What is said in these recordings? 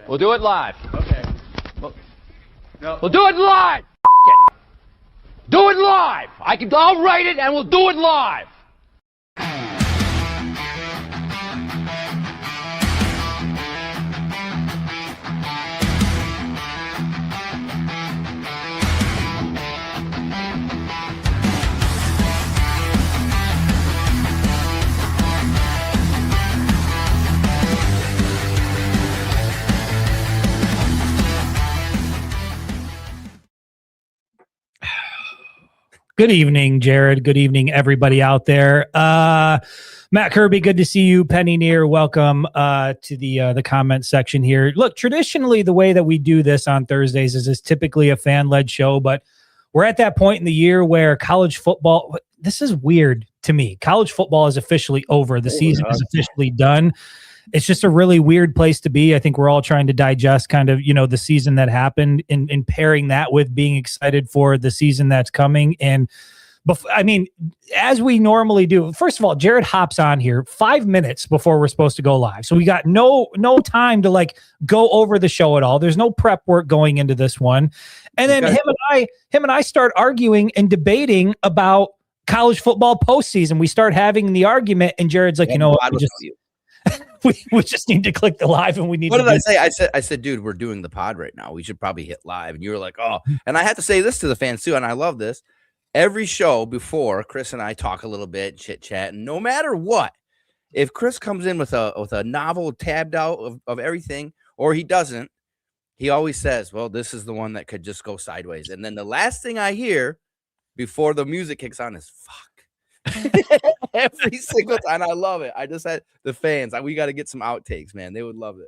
We'll do it live. Okay. We'll do it live. It. Do it live. I'll write it and we'll do it live. Good evening, Jared. Good evening, everybody out there. Matt Kirby, good to see you. Penny Neer, welcome to the comment section here. Look, traditionally, the way that we do this on Thursdays is typically a fan-led show, but we're at that point in the year where college football, this is weird to me. College football is officially over. The season is officially done. It's just a really weird place to be. I think we're all trying to digest kind of, the season that happened and pairing that with being excited for the season that's coming. And as we normally do, first of all, Jared hops on here 5 minutes before we're supposed to go live. So we got no time to go over the show at all. There's no prep work going into this one. And then him and I start arguing and debating about college football postseason. We start having the argument and Jared's like, we just need to click the live and we need what to did I say? I said, dude, we're doing the pod right now. We should probably hit live. And you were like, oh, and I have to say this to the fans too. And I love this. Every show before, Chris and I talk a little bit, chit chat, and no matter what, if Chris comes in with a novel tabbed out of everything, or he doesn't, he always says, well, this is the one that could just go sideways. And then the last thing I hear before the music kicks on is fuck. Every single time. I love it. I just had the fans. We got to get some outtakes, man. They would love it.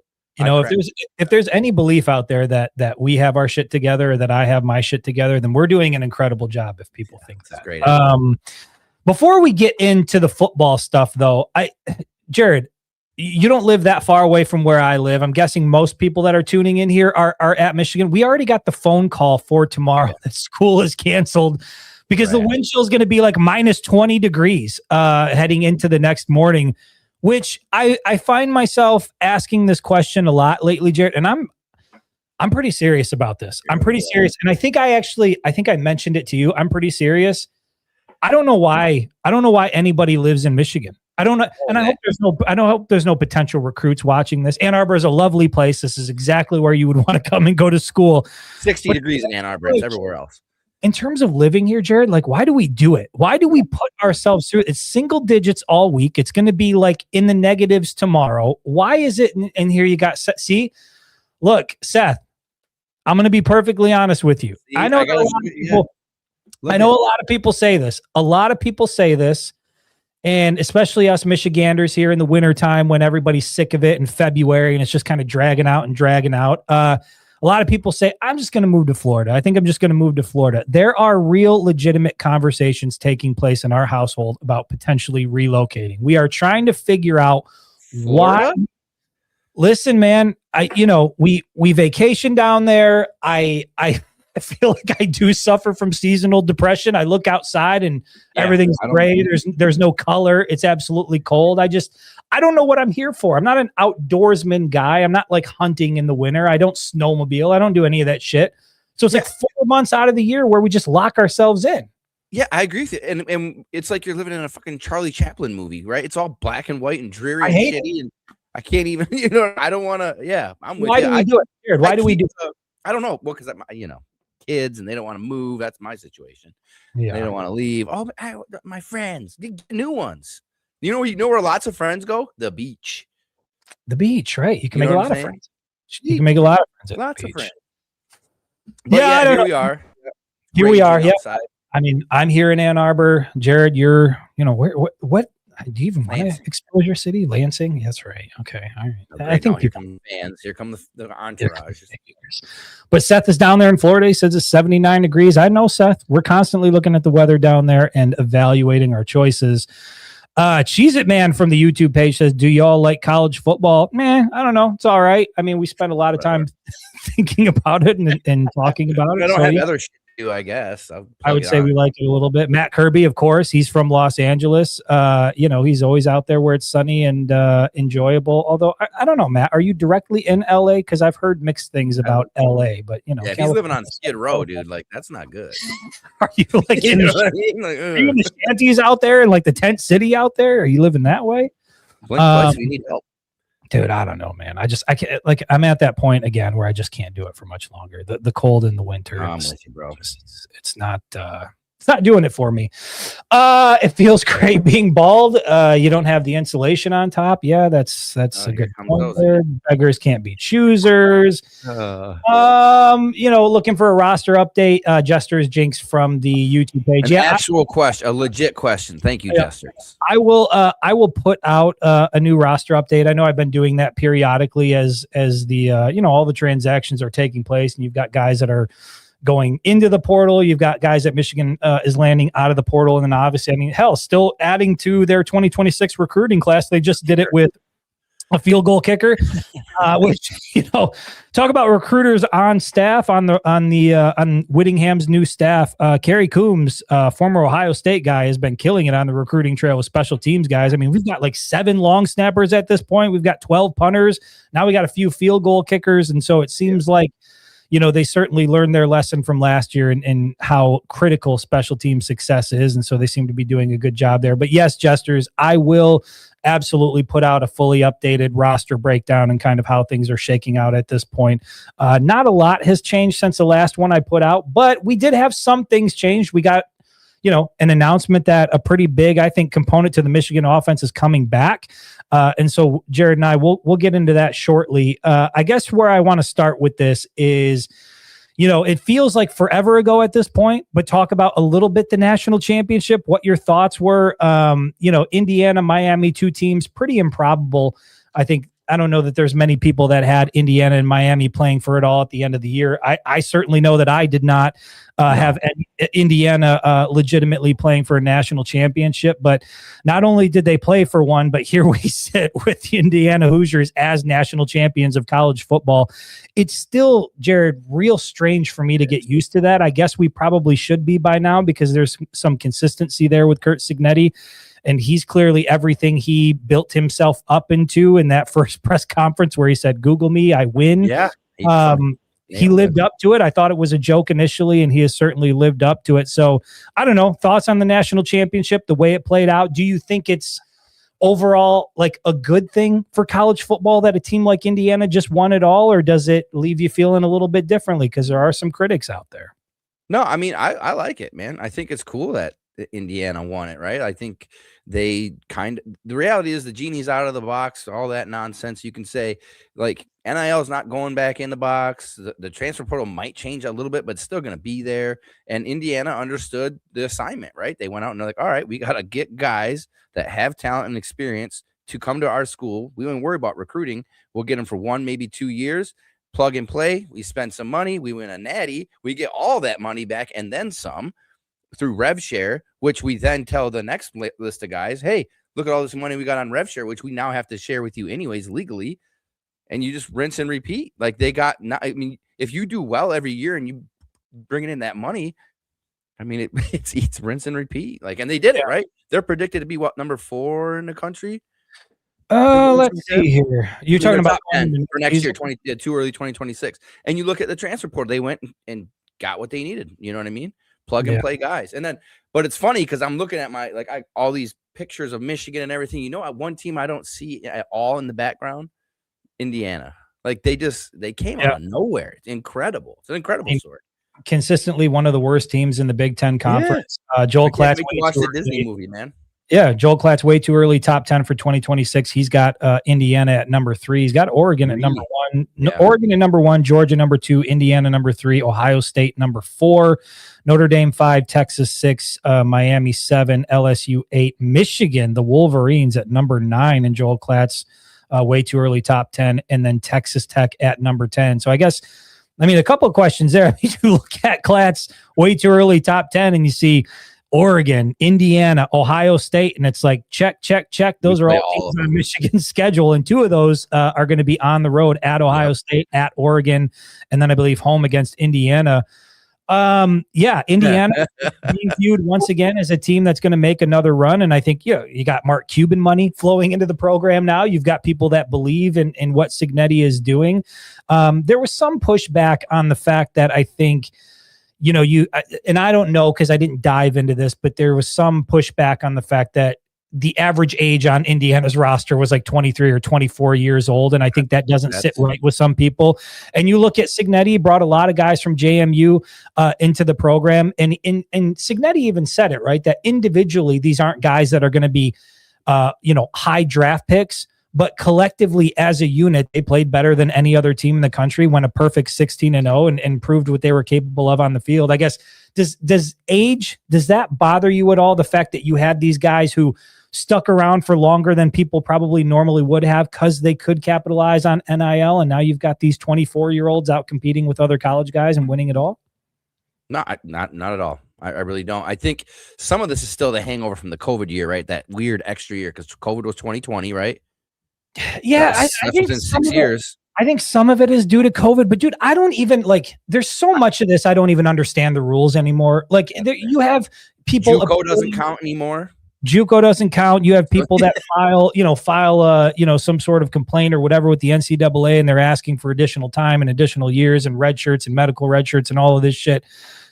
If there's any belief out there that we have our shit together, or that I have my shit together, then we're doing an incredible job. If people think that's great. Before we get into the football stuff, though, Jared, you don't live that far away from where I live. I'm guessing most people that are tuning in here are at Michigan. We already got the phone call for tomorrow that school is canceled. Because the wind chill is going to be like minus 20 degrees heading into the next morning, which I find myself asking this question a lot lately, Jared. And I'm pretty serious about this. I'm pretty serious. And I think I mentioned it to you. I'm pretty serious. I don't know why anybody lives in Michigan. I don't know. And I hope there's no potential recruits watching this. Ann Arbor is a lovely place. This is exactly where you would want to come and go to school. 60 degrees in Ann Arbor. It's everywhere else. In terms of living here, Jared, why do we do it? Why do we put ourselves through it? It's single digits all week. It's going to be in the negatives tomorrow. Why is it? And here you got Seth. See, look, Seth, I'm going to be perfectly honest with you. I know a lot of people say this. A lot of people say this, and especially us Michiganders here in the wintertime when everybody's sick of it in February and it's just kind of dragging out. A lot of people say, I'm just going to move to Florida. I think I'm just going to move to Florida. There are real legitimate conversations taking place in our household about potentially relocating. We are trying to figure out why. Listen, man, we vacation down there. I feel like I do suffer from seasonal depression. I look outside and everything's gray. There's no color. It's absolutely cold. I don't know what I'm here for. I'm not an outdoorsman guy. I'm not hunting in the winter. I don't snowmobile. I don't do any of that shit. So it's 4 months out of the year where we just lock ourselves in. Yeah, I agree with you. And it's like you're living in a fucking Charlie Chaplin movie, right? It's all black and white and dreary and shitty. And I can't even, I don't want to. Yeah, I'm with you. Why do we do it? Jared, why do we do it? I don't know. Well, because kids and they don't want to move. That's my situation. Yeah, they don't want to leave. Oh, but my friends, get new ones. You know where lots of friends go? The beach. The beach, right? You can make a lot of friends. You can make a lot of friends. Lots of friends. But here we are. Here we are. Yeah. I mean, I'm here in Ann Arbor. Jared, you're, what do you even want to expose your city? Lansing? That's right. Okay. All right. I think here come the fans. Here come the entourage. But Seth is down there in Florida. He says it's 79 degrees. I know, Seth. We're constantly looking at the weather down there and evaluating our choices. Cheese It Man from the YouTube page says, do y'all like college football? I don't know. It's all right. I mean, we spend a lot of time thinking about it and talking about it. I don't have other shit I guess. I would say we like it a little bit. Matt Kirby, of course, he's from Los Angeles. He's always out there where it's sunny and enjoyable. Although I don't know, Matt, are you directly in LA? Because I've heard mixed things about LA, but if he's living on Skid Row, dude, like that's not good. Are you like in the shanties out there and like the tent city out there? Are you living that way? We need help. Dude, I don't know, man. I can't, like, I'm at that point again where I just can't do it for much longer. The cold in the winter, I'm with you, bro. It's not doing it for me. It feels great being bald. You don't have the insulation on top. Yeah, that's a good point there. Beggars can't be choosers. Looking for a roster update. Jester's Jinx from the YouTube page. Actual question, a legit question. Thank you, Jester's. I will put out a new roster update. I know I've been doing that periodically as the all the transactions are taking place, and you've got guys that are going into the portal. You've got guys that Michigan is landing out of the portal. And then obviously, I mean, hell, still adding to their 2026 recruiting class. They just did it with a field goal kicker, which, talk about recruiters on staff on Whittingham's new staff. Kerry Coombs, former Ohio State guy, has been killing it on the recruiting trail with special teams guys. I mean, we've got like 7 long snappers at this point. We've got 12 punters. Now we got a few field goal kickers. And so it seems like, they certainly learned their lesson from last year and how critical special team success is. And so they seem to be doing a good job there. But yes, Jesters, I will absolutely put out a fully updated roster breakdown and kind of how things are shaking out at this point. Not a lot has changed since the last one I put out, but we did have some things changed. We got, an announcement that a pretty big, I think, component to the Michigan offense is coming back. And so Jared and I, we'll get into that shortly. I guess where I want to start with this is, it feels like forever ago at this point, but talk about a little bit the national championship, what your thoughts were. Indiana, Miami, 2 teams, pretty improbable. I don't know that there's many people that had Indiana and Miami playing for it all at the end of the year. I certainly know that I did not have Indiana legitimately playing for a national championship, but not only did they play for one, but here we sit with the Indiana Hoosiers as national champions of college football. It's still, Jared, real strange for me to get used to that. I guess we probably should be by now because there's some consistency there with Curt Cignetti. And he's clearly everything he built himself up into in that first press conference where he said, "Google me, I win." Yeah. He lived up to it. I thought it was a joke initially, and he has certainly lived up to it. So I don't know. Thoughts on the national championship, the way it played out? Do you think it's overall like a good thing for college football that a team like Indiana just won it all, or does it leave you feeling a little bit differently? Because there are some critics out there. No, I mean, I like it, man. I think it's cool that Indiana won it, right? I think the reality is the genie's out of the box, all that nonsense. You can say like NIL is not going back in the box. The transfer portal might change a little bit, but it's still going to be there. And Indiana understood the assignment, right? They went out and they're like, all right, we got to get guys that have talent and experience to come to our school. We don't worry about recruiting. We'll get them for 1, maybe 2 years. Plug and play. We spend some money. We win a natty. We get all that money back and then some through RevShare, which we then tell the next list of guys, hey, look at all this money we got on RevShare, which we now have to share with you anyways legally. And you just rinse and repeat. Like if you do well every year and you bring in that money, I mean, it's rinse and repeat. Like, and they did it, right? They're predicted to be number 4 in the country. Let's see here. You're talking about for next year, too early 2026. And you look at the transfer portal, they went and got what they needed. You know what I mean? Plug and play guys. And then, but it's funny because I'm looking at all these pictures of Michigan and everything. One team I don't see at all in the background, Indiana. Like they came out of nowhere. It's incredible. It's an incredible story. Consistently one of the worst teams in the Big Ten Conference. Joel Klatt watched the Disney movie, man. Yeah, Joel Klatt's way too early, top 10 for 2026. He's got Indiana at number 3. He's got Oregon at number 1. Yeah. Oregon at number 1, Georgia number 2, Indiana number 3, Ohio State number 4, Notre Dame 5, Texas 6, Miami 7, LSU 8, Michigan, the Wolverines at number 9, and Joel Klatt's way too early, top 10, and then Texas Tech at number 10. So I guess, a couple of questions there. You look at Klatt's way too early, top 10, and you see Oregon, Indiana, Ohio State, and it's like check. Those are all teams on Michigan's schedule, and 2 of those are going to be on the road at Ohio State, at Oregon, and then I believe home against Indiana. Yeah, Indiana being viewed once again as a team that's going to make another run. And I think, you got Mark Cuban money flowing into the program now. You've got people that believe in what Cignetti is doing. There was some pushback on the fact that I think, and I don't know because I didn't dive into this, but there was some pushback on the fact that the average age on Indiana's roster was like 23 or 24 years old. And I think that doesn't sit right with some people. And you look at Cignetti, brought a lot of guys from JMU into the program. And Cignetti even said it, right? That individually, these aren't guys that are going to be, high draft picks, but collectively as a unit, they played better than any other team in the country, went a perfect 16-0 and proved what they were capable of on the field. I guess, does that bother you at all? The fact that you had these guys who stuck around for longer than people probably normally would have because they could capitalize on NIL, and now you've got these 24-year-olds out competing with other college guys and winning it all? No, not at all. I really don't. I think some of this is still the hangover from the COVID year, right? That weird extra year, because COVID was 2020, right? Yeah, I think in 6 years. I think some of it is due to COVID, but dude, I don't even there's so much of this. I don't even understand the rules anymore. You have people. JUCO doesn't count anymore. JUCO doesn't count. You have people that file some sort of complaint or whatever with the NCAA, and they're asking for additional time and additional years and red shirts and medical red shirts and all of this shit.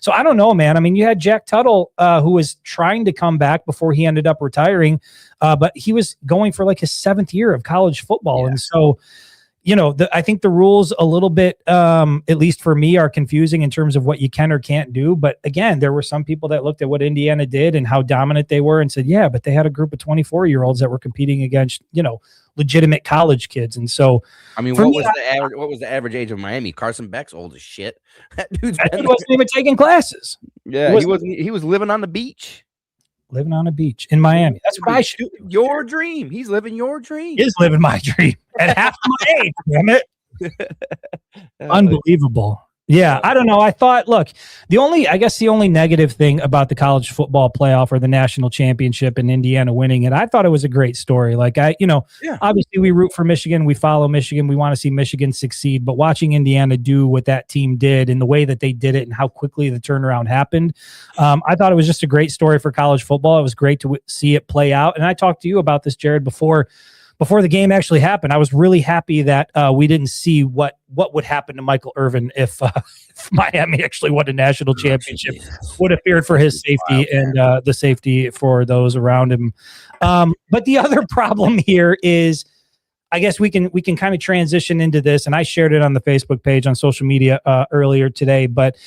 So I don't know, man. I mean, you had Jack Tuttle, who was trying to come back before he ended up retiring, but he was going for his 7th year of college football. Yeah. And so, I think the rules a little bit, at least for me, are confusing in terms of what you can or can't do. But again, there were some people that looked at what Indiana did and how dominant they were and said, yeah, but they had a group of 24-year-olds that were competing against, legitimate college kids. And so, I mean, what was the average age of Miami? Carson Beck's old as shit. That dude's he wasn't even taking classes. Yeah, he was living on the beach. Living on a beach in Miami. That's what I should do. Your dream. He's living your dream. He is living my dream at half my age. Damn it. Unbelievable. Yeah, I don't know. I thought, look, the only negative thing about the college football playoff or the national championship and Indiana winning it, I thought it was a great story. Obviously we root for Michigan. We follow Michigan. We want to see Michigan succeed. But watching Indiana do what that team did and the way that they did it and how quickly the turnaround happened, I thought it was just a great story for college football. It was great to see it play out. And I talked to you about this, Jared, before the game actually happened. I was really happy that we didn't see what would happen to Michael Irvin if Miami actually won a national championship. Would have feared for his safety and the safety for those around him. But the other problem here is, I guess we can kind of transition into this, and I shared it on the Facebook page on social media earlier today. But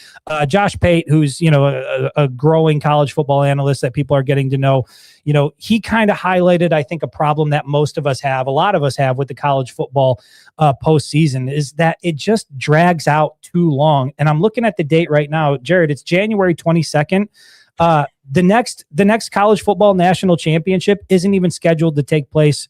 Josh Pate, who's a growing college football analyst that people are getting to know, he kind of highlighted, I think, a problem that most of us have, a lot of us have with the college football postseason, is that it just drags out too long. And I'm looking at the date right now, Jared. It's January 22nd. The next college football national championship isn't even scheduled to take place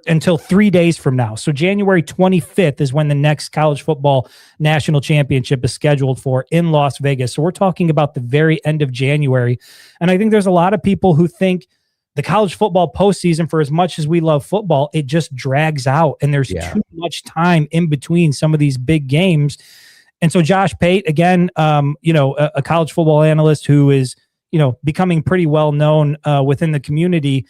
until 3 days from now. So January 25th is when the next college football national championship is scheduled for in Las Vegas. So we're talking about the very end of January. And I think there's a lot of people who think the college football postseason, for as much as we love football, it just drags out and there's too much time in between some of these big games. And so Josh Pate, again, a college football analyst who is, becoming pretty well known within the community,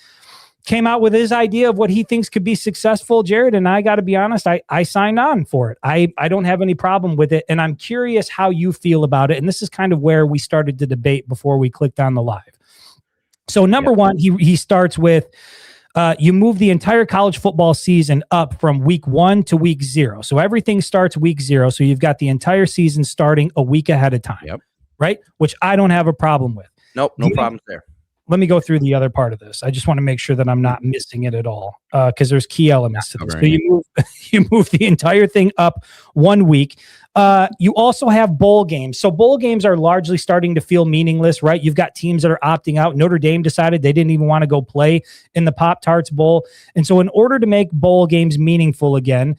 came out with his idea of what he thinks could be successful, Jared. And I got to be honest, I signed on for it. I don't have any problem with it. And I'm curious how you feel about it. And this is kind of where we started the debate before we clicked on the live. So number one, he starts with, you move the entire college football season up from week 1 to week 0. So everything starts week 0. So you've got the entire season starting a week ahead of time, right? Which I don't have a problem with. Nope, no problems there. Let me go through the other part of this. I just want to make sure that I'm not missing it at all, because there's key elements to this. So you move the entire thing up 1 week. You also have bowl games. So bowl games are largely starting to feel meaningless, right? You've got teams that are opting out. Notre Dame decided they didn't even want to go play in the Pop-Tarts Bowl. And so in order to make bowl games meaningful again,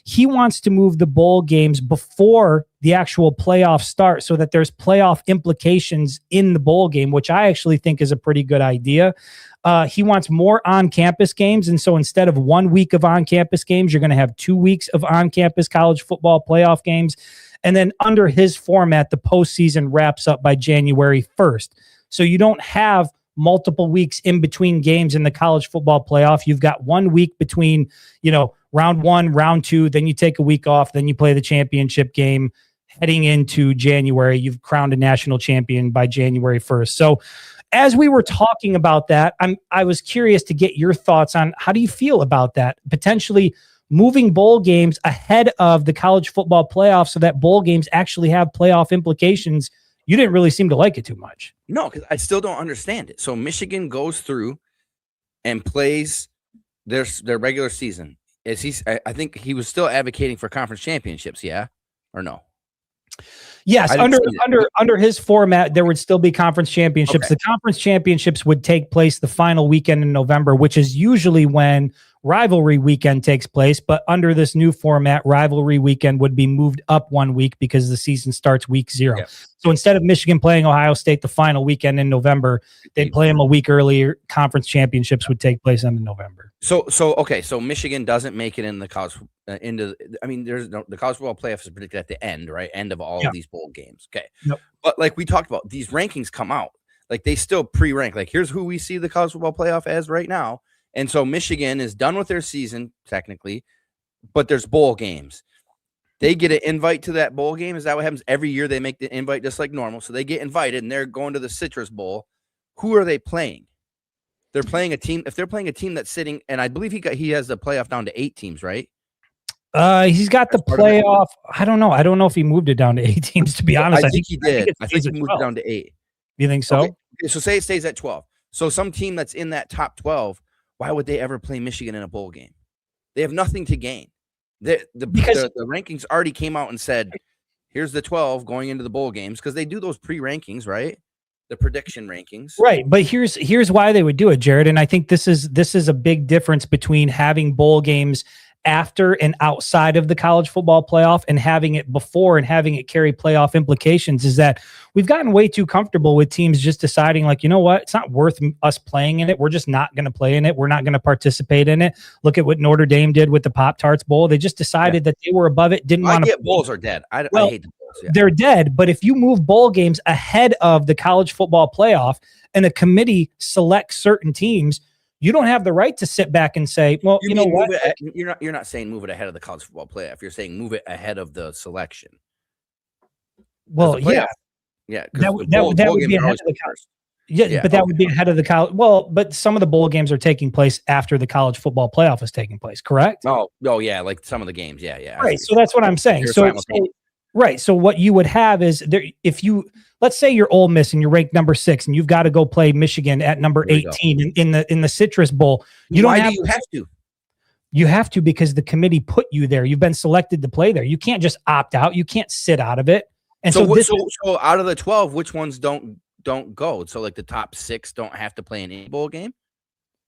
he wants to move the bowl games before the actual playoffs start so that there's playoff implications in the bowl game, which I actually think is a pretty good idea. He wants more on-campus games. And so instead of 1 week of on-campus games, you're going to have 2 weeks of on-campus college football playoff games. And then under his format, the postseason wraps up by January 1st. So you don't have multiple weeks in between games in the college football playoff. You've got 1 week between, round 1, round 2, then you take a week off, then you play the championship game. Heading into January, you've crowned a national champion by January 1st. So as we were talking about that, I was curious to get your thoughts on how do you feel about that? Potentially moving bowl games ahead of the college football playoff so that bowl games actually have playoff implications. You didn't really seem to like it too much. No, because I still don't understand it. So Michigan goes through and plays their regular season. I think he was still advocating for conference championships, yeah? Or no? Yes, under his format, there would still be conference championships. Okay. The conference championships would take place the final weekend in November, which is usually when rivalry weekend takes place. But under this new format, rivalry weekend would be moved up 1 week because the season starts week 0. Yeah. So instead of Michigan playing Ohio State the final weekend in November, they'd play them a week earlier. Conference championships would take place in November. So Michigan doesn't make it in the college the college football playoff is predicted at the end, right? End of all of these bowl games. Okay. Yep. But like we talked about, these rankings come out. Like they still pre-rank. Like here's who we see the college football playoff as right now. And so Michigan is done with their season technically, but there's bowl games. They get an invite to that bowl game. Is that what happens every year? They make the invite just like normal. So they get invited and they're going to the Citrus Bowl. Who are they playing? They're playing a team. If they're playing a team that's sitting, and I believe he has the playoff down to 8 teams, right? He's got the playoff. I don't know. I don't know if he moved it down to 8 teams, to be honest. I think he did. I think he moved it down to 8. You think so? Okay. So say it stays at 12. So some team that's in that top 12, why would they ever play Michigan in a bowl game? They have nothing to gain. The rankings already came out and said, here's the 12 going into the bowl games, because they do those pre-rankings, right? The prediction rankings. Right. But here's why they would do it, Jared. And I think this is a big difference between having bowl games after and outside of the college football playoff and having it before and having it carry playoff implications, is that we've gotten way too comfortable with teams just deciding, like, you know what, it's not worth us playing in it. We're just not going to play in it. We're not going to participate in it. Look at what Notre Dame did with the Pop-Tarts Bowl. They just decided that they were above it, didn't want to. Bowls are dead. I hate the bowls. Yeah. They're dead. But if you move bowl games ahead of the college football playoff and a committee selects certain teams, you don't have the right to sit back and say, well, you know what? You're not saying move it ahead of the college football playoff. You're saying move it ahead of the selection. Well, yeah. Yeah. That would be ahead of the college. Yeah, but that would be ahead of the college. Well, but some of the bowl games are taking place after the college football playoff is taking place, correct? Oh, yeah, like some of the games. Yeah. Right. So that's what I'm saying. So what you would have is there, if you, let's say you're Ole Miss and you're ranked number 6 and you've got to go play Michigan at number 18 in the Citrus Bowl. You have to. You have to, because the committee put you there. You've been selected to play there. You can't just opt out. You can't sit out of it. And so out of the 12, which ones don't go? So like the top 6 don't have to play in any bowl game?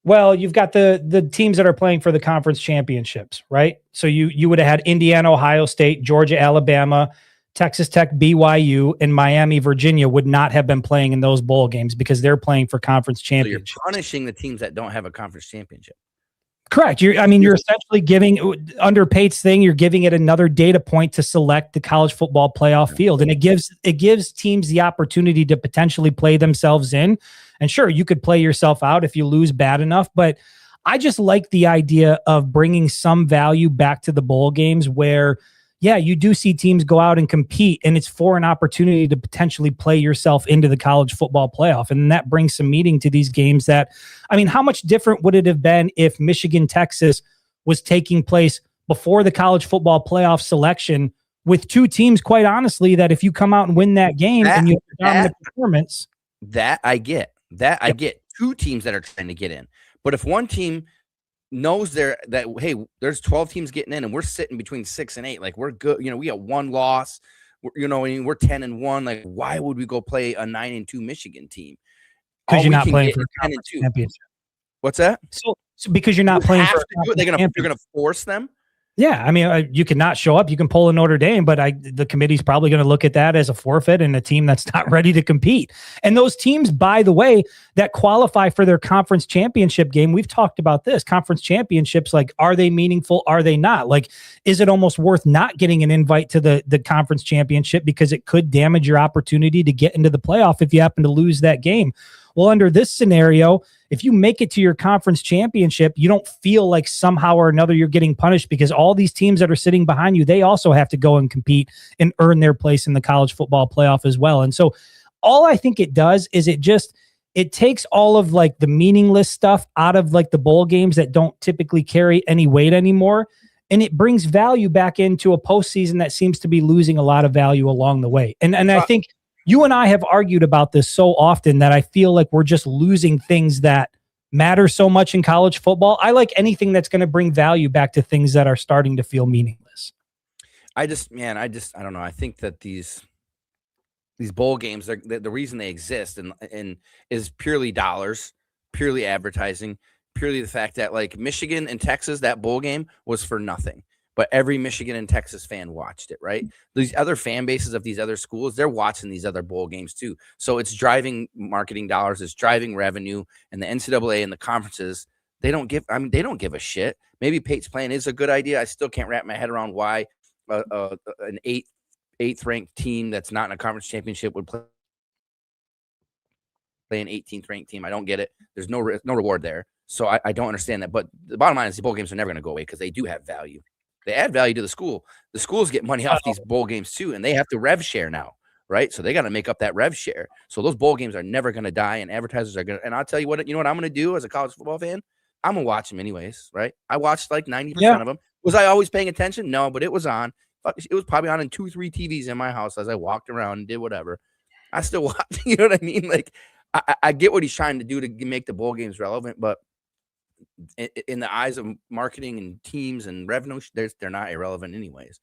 Well, you've got the teams that are playing for the conference championships, right? So you would have had Indiana, Ohio State, Georgia, Alabama, Texas Tech, BYU, and Miami, Virginia would not have been playing in those bowl games because they're playing for conference championships. So you're punishing the teams that don't have a conference championship. Correct. You're essentially giving, under Pate's thing, you're giving it another data point to select the college football playoff field. And it gives teams the opportunity to potentially play themselves in. And sure, you could play yourself out if you lose bad enough, but I just like the idea of bringing some value back to the bowl games where, yeah, you do see teams go out and compete, and it's for an opportunity to potentially play yourself into the college football playoff. And that brings some meaning to these games that, I mean, how much different would it have been if Michigan, Texas was taking place before the college football playoff selection with 2 teams, quite honestly, that if you come out and win that game and you have a dominant performance. That I get. I get 2 teams that are trying to get in. But if one team knows hey, there's 12 teams getting in and we're sitting between 6 and 8, like we're good, we got 1 loss, we're 10-1, like why would we go play a 9-2 Michigan team? Because you're not playing for 10-2 championship. What's that? So because you're not playing for they're gonna force them. Yeah, I mean, you can not show up, you can pull a Notre Dame, but the committee's probably going to look at that as a forfeit and a team that's not ready to compete. And those teams, by the way, that qualify for their conference championship game, we've talked about this. Conference championships, like, are they meaningful? Are they not? Like, is it almost worth not getting an invite to the conference championship because it could damage your opportunity to get into the playoff if you happen to lose that game? Well, under this scenario, if you make it to your conference championship, you don't feel like somehow or another you're getting punished because all these teams that are sitting behind you, they also have to go and compete and earn their place in the college football playoff as well. And so all I think it does is it takes all of like the meaningless stuff out of like the bowl games that don't typically carry any weight anymore. And it brings value back into a postseason that seems to be losing a lot of value along the way. And I think you and I have argued about this so often that I feel like we're just losing things that matter so much in college football. I like anything that's going to bring value back to things that are starting to feel meaningless. I don't know. I think that these bowl games, the reason they exist and is purely dollars, purely advertising, purely the fact that like Michigan and Texas, that bowl game was for nothing. But every Michigan and Texas fan watched it, right? These other fan bases of these other schools, they're watching these other bowl games too. So it's driving marketing dollars, it's driving revenue, and the NCAA and the conferences, they don't give a shit. Maybe Pate's plan is a good idea. I still can't wrap my head around why an eighth ranked team that's not in a conference championship would play an 18th ranked team. I don't get it. There's no reward there. So I don't understand that. But the bottom line is the bowl games are never going to go away because they do have value. They add value to the school. The schools get money off these bowl games too, and they have to rev share now, right? So they got to make up that rev share. So those bowl games are never going to die, and advertisers are going to. And I'll tell you what I'm going to do as a college football fan? I'm going to watch them anyways, right? I watched like 90% of them. Was I always paying attention? No, but it was on. It was probably on in 2-3 TVs in my house as I walked around and did whatever. I still watch. You know what I mean? Like I get what he's trying to do to make the bowl games relevant, but in the eyes of marketing and teams and revenue, they're not irrelevant anyways.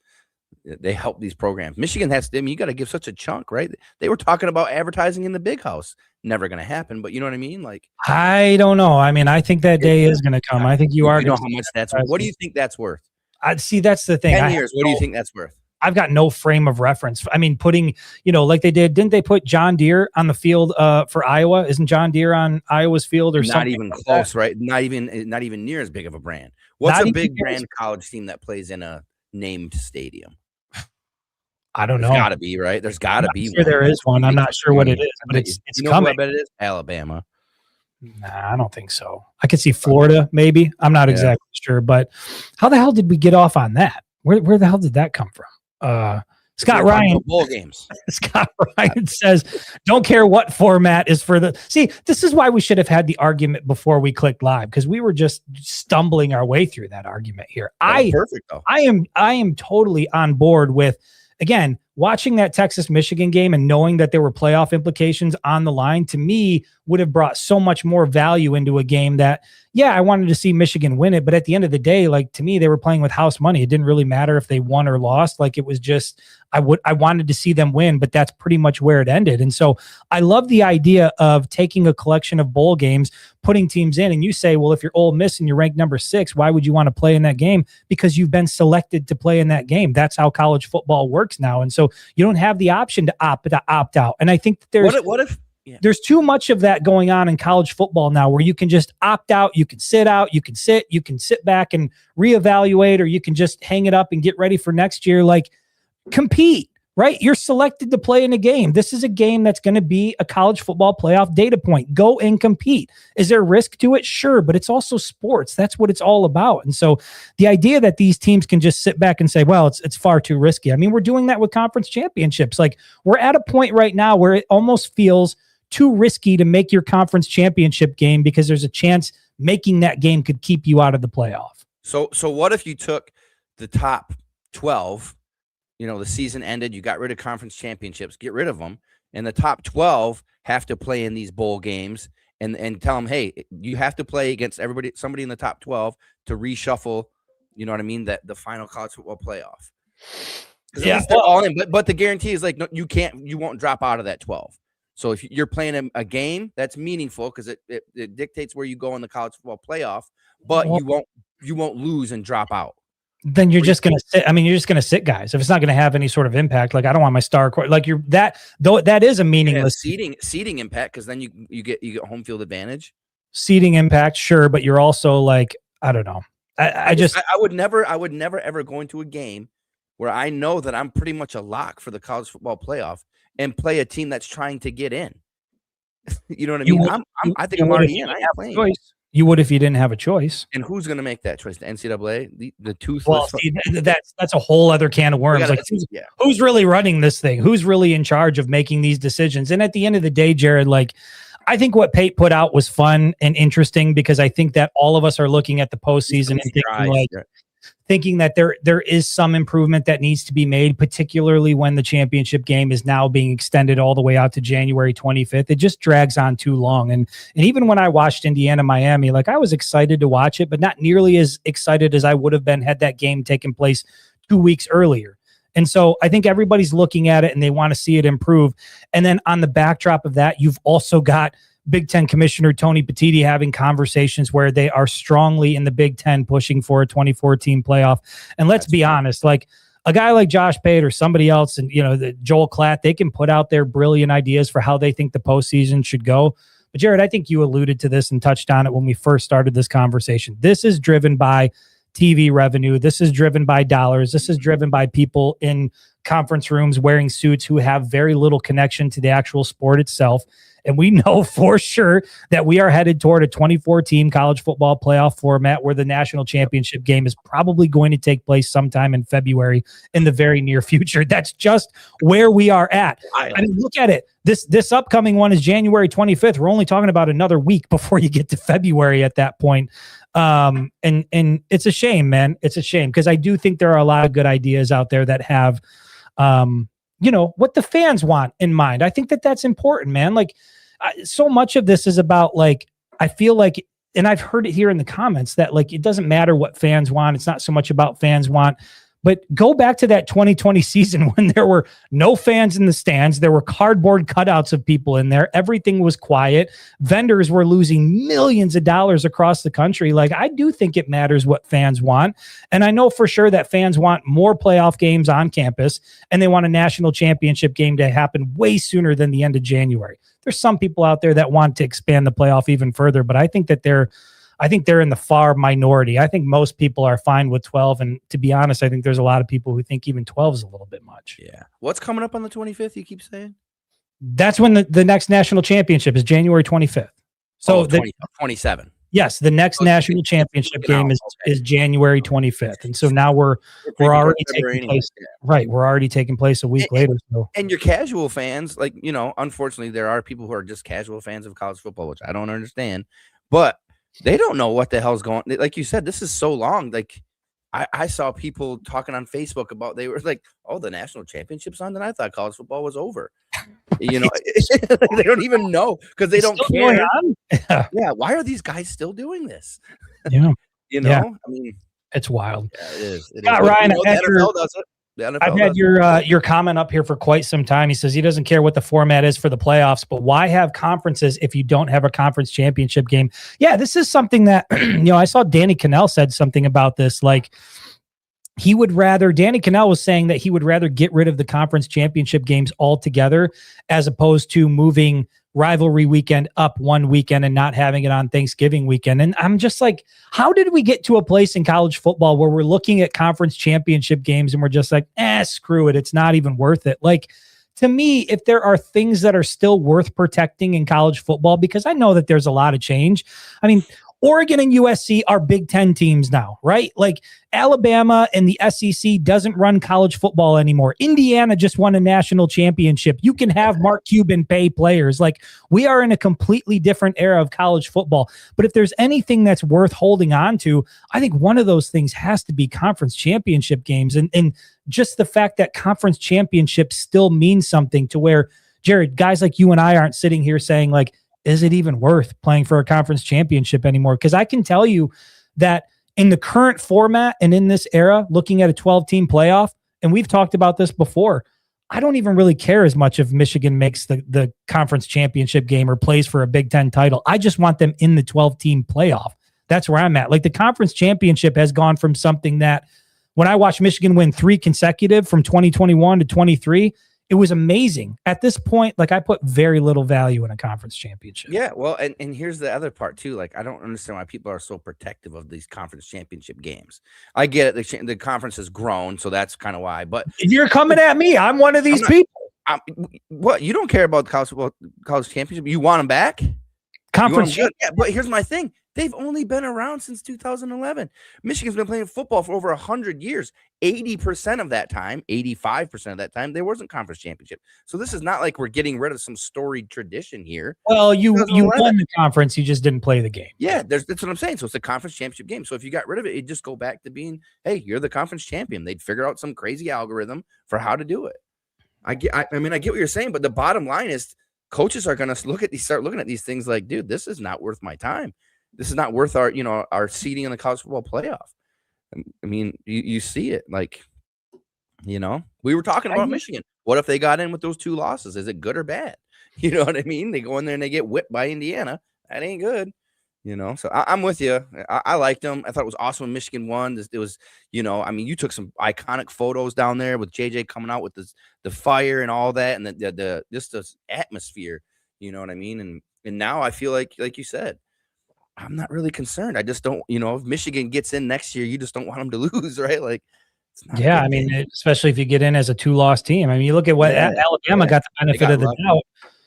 They help these programs. Michigan has, you got to give such a chunk, right? They were talking about advertising in the big house. Never going to happen, but you know what I mean? Like, I don't know. I mean, I think that day is going to come. I think you are. You know how much that's worth. What do you think that's worth? I'd see. That's the thing. 10 years. What do you think that's worth? I've got no frame of reference. I mean, putting, like didn't they put John Deere on the field for Iowa? Isn't John Deere on Iowa's field or something? Not even close, right? Not even near as big of a brand. What's a big brand college team that plays in a named stadium? I don't know. There's got to be, right? There's got to be. Sure, there is one. I'm not sure what it is, but it's coming. Who I bet it is? Alabama. Nah, I don't think so. I could see Florida, maybe. I'm not exactly sure, but how the hell did we get off on that? Where the hell did that come from? Scott Ryan bowl games. Scott Ryan says, don't care what format is for the. See, this is why we should have had the argument before we clicked live, because we were just stumbling our way through that argument here. Perfect though. I am totally on board with, again, watching that Texas-Michigan game and knowing that there were playoff implications on the line, to me, would have brought so much more value into a game that, I wanted to see Michigan win it. But at the end of the day, like, to me, they were playing with house money. It didn't really matter if they won or lost. Like, it was just, I wanted to see them win, but that's pretty much where it ended. And so I love the idea of taking a collection of bowl games, putting teams in, and you say, well, if you're Ole Miss and you're ranked number 6, why would you want to play in that game? Because you've been selected to play in that game. That's how college football works now. And so you don't have the option to opt out. And I think that there's too much of that going on in college football now, where you can just opt out, you can sit out, you can sit back and reevaluate, or you can just hang it up and get ready for next year. Like, compete, right? You're selected to play in a game. This is a game that's going to be a college football playoff data point. Go and compete. Is there risk to it? Sure, but it's also sports. That's what it's all about. And so the idea that these teams can just sit back and say, well, it's far too risky. I mean, we're doing that with conference championships. Like, we're at a point right now where it almost feels too risky to make your conference championship game because there's a chance making that game could keep you out of the playoff. So what if you took the top 12, the season ended, you got rid of conference championships, get rid of them, and the top 12 have to play in these bowl games and tell them, hey, you have to play against somebody in the top 12 to reshuffle, you know what I mean, that the final college football playoff. Yeah, they're all in, but the guarantee is like, no, you won't drop out of that 12. So if you're playing a game that's meaningful, because it dictates where you go in the college football playoff, but you won't lose and drop out. then you're just going to sit. I mean, you're just going to sit guys. If it's not going to have any sort of impact, like I don't want my star court, like you're that though. That is a meaningless seating impact. Cause then you get home field advantage. Seating impact. Sure. But you're also like, I don't know. I would never ever go into a game where I know that I'm pretty much a lock for the college football playoff and play a team that's trying to get in. You know what I mean? I think I'm already in. I have a choice. You would if you didn't have a choice. And who's going to make that choice? The NCAA, the toothless. Well, see, that's a whole other can of worms. Like, who's really running this thing? Who's really in charge of making these decisions? And at the end of the day, Jared, like, I think what Pate put out was fun and interesting because I think that all of us are looking at the postseason and thinking that there is some improvement that needs to be made, particularly when the championship game is now being extended all the way out to January 25th. It just drags on too long. And even when I watched Indiana, Miami, like I was excited to watch it, but not nearly as excited as I would have been had that game taken place 2 weeks earlier. And so I think everybody's looking at it and they want to see it improve. And then on the backdrop of that, you've also got Big Ten Commissioner Tony Petitti having conversations where they are strongly in the Big Ten pushing for a 24-team playoff. And let's be honest, like a guy like Josh Pate or somebody else, and Joel Klatt, they can put out their brilliant ideas for how they think the postseason should go. But Jared, I think you alluded to this and touched on it when we first started this conversation. This is driven by TV revenue. This is driven by dollars. This is driven by people in conference rooms wearing suits who have very little connection to the actual sport itself. And we know for sure that we are headed toward a 24-team college football playoff format where the national championship game is probably going to take place sometime in February in the very near future. That's just where we are at. I mean, look at it. This upcoming one is January 25th. We're only talking about another week before you get to February at that point. And it's a shame, man. It's a shame because I do think there are a lot of good ideas out there that have what the fans want in mind. I think that that's important, man. Like so much of this is about like, I feel like, and I've heard it here in the comments that like, it doesn't matter what fans want. It's not so much about fans want, but go back to that 2020 season when there were no fans in the stands. There were cardboard cutouts of people in there. Everything was quiet. Vendors were losing millions of dollars across the country. Like, I do think it matters what fans want. And I know for sure that fans want more playoff games on campus and they want a national championship game to happen way sooner than the end of January. There's some people out there that want to expand the playoff even further, but I think they're in the far minority. I think most people are fine with 12. And to be honest, I think there's a lot of people who think even 12 is a little bit much. Yeah. What's coming up on the 25th? You keep saying? That's when the next national championship is January 25th. So 27. Yes. The next national championship game is January 25th. And so now we're already taking place. Right. We're already taking place a week later. So. And your casual fans, like, unfortunately there are people who are just casual fans of college football, which I don't understand, but they don't know what the hell's going on. Like you said, this is so long. Like I saw people talking on Facebook about, they were like, oh, the national championship's on. Then I thought college football was over. They don't even know because they don't care. Yeah. Why are these guys still doing this? Yeah. I mean, it's wild. Yeah, it is. Ryan, the NFL does it. I've had your comment up here for quite some time. He says he doesn't care what the format is for the playoffs, but why have conferences if you don't have a conference championship game? Yeah, this is something that, I saw Danny Cannell said something about this. Like Danny Cannell was saying that he would rather get rid of the conference championship games altogether as opposed to moving rivalry weekend up one weekend and not having it on Thanksgiving weekend. And I'm just like, how did we get to a place in college football where we're looking at conference championship games and we're just like, screw it. It's not even worth it. Like, to me, if there are things that are still worth protecting in college football, because I know that there's a lot of change. I mean, Oregon and USC are Big Ten teams now, right? Like Alabama and the SEC doesn't run college football anymore. Indiana just won a national championship. You can have Mark Cuban pay players. Like, we are in a completely different era of college football. But if there's anything that's worth holding on to, I think one of those things has to be conference championship games. And just the fact that conference championships still mean something to where, Jared, guys like you and I aren't sitting here saying like, is it even worth playing for a conference championship anymore? Because I can tell you that in the current format and in this era, looking at a 12-team playoff, and we've talked about this before, I don't even really care as much if Michigan makes the conference championship game or plays for a Big Ten title. I just want them in the 12-team playoff. That's where I'm at. Like, the conference championship has gone from something that when I watched Michigan win 3 consecutive from 2021 to 23, it was amazing. At this point, like, I put very little value in a conference championship. Yeah, well, and here's the other part too. Like, I don't understand why people are so protective of these conference championship games. I get it; the conference has grown, so that's kind of why. But You're coming at me. I'm one of these people. What, you don't care about the college championship? You want them back? Conference. Yeah, but here's my thing. They've only been around since 2011. Michigan's been playing football for over 100 years. 80% of that time, 85% of that time, there wasn't conference championship. So this is not like we're getting rid of some storied tradition here. Well, you won the conference. You just didn't play the game. Yeah, that's what I'm saying. So it's a conference championship game. So if you got rid of it, it'd just go back to being, hey, you're the conference champion. They'd figure out some crazy algorithm for how to do it. I get what you're saying, but the bottom line is coaches are going to start looking at these things like, dude, this is not worth my time. This is not worth our seeding in the college football playoff. I mean, you see it, like, we were talking about Michigan. What if they got in with those 2 losses? Is it good or bad? You know what I mean? They go in there and they get whipped by Indiana. That ain't good. So I'm with you. I liked them. I thought it was awesome when Michigan won. It was, you took some iconic photos down there with JJ coming out with the fire and all that, and the just this atmosphere. You know what I mean? And now I feel like you said, I'm not really concerned. I just don't, if Michigan gets in next year, you just don't want them to lose, right? Like, yeah, I mean, especially if you get in as a 2-loss team. I mean, you look at what Alabama got the benefit of the doubt.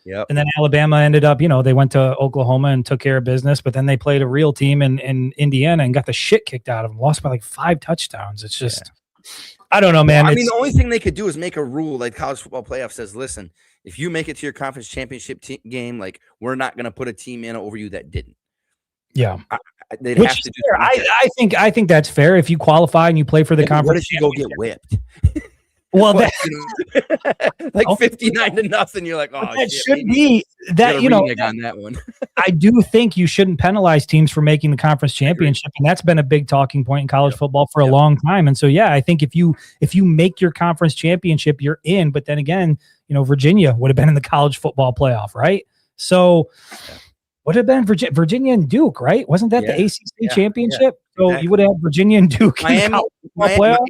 Yep. And then Alabama ended up, they went to Oklahoma and took care of business, but then they played a real team in Indiana and got the shit kicked out of them, lost by like 5 touchdowns. It's just, I don't know, man. Well, I mean, the only thing they could do is make a rule like college football playoff says, listen, if you make it to your conference championship game, like, we're not going to put a team in over you that didn't. Yeah. They'd have to do I think that's fair. If you qualify and you play for the conference, what if you go get whipped? Well, like 59-0. You're like, oh, that should be that. On that one. I do think you shouldn't penalize teams for making the conference championship, and that's been a big talking point in college football for a long time. And so, yeah, I think if you make your conference championship, you're in. But then again, Virginia would have been in the college football playoff, right? So. Would have been Virginia and Duke, right? Wasn't that the ACC championship? Yeah, so exactly. You would have Virginia and Duke. Miami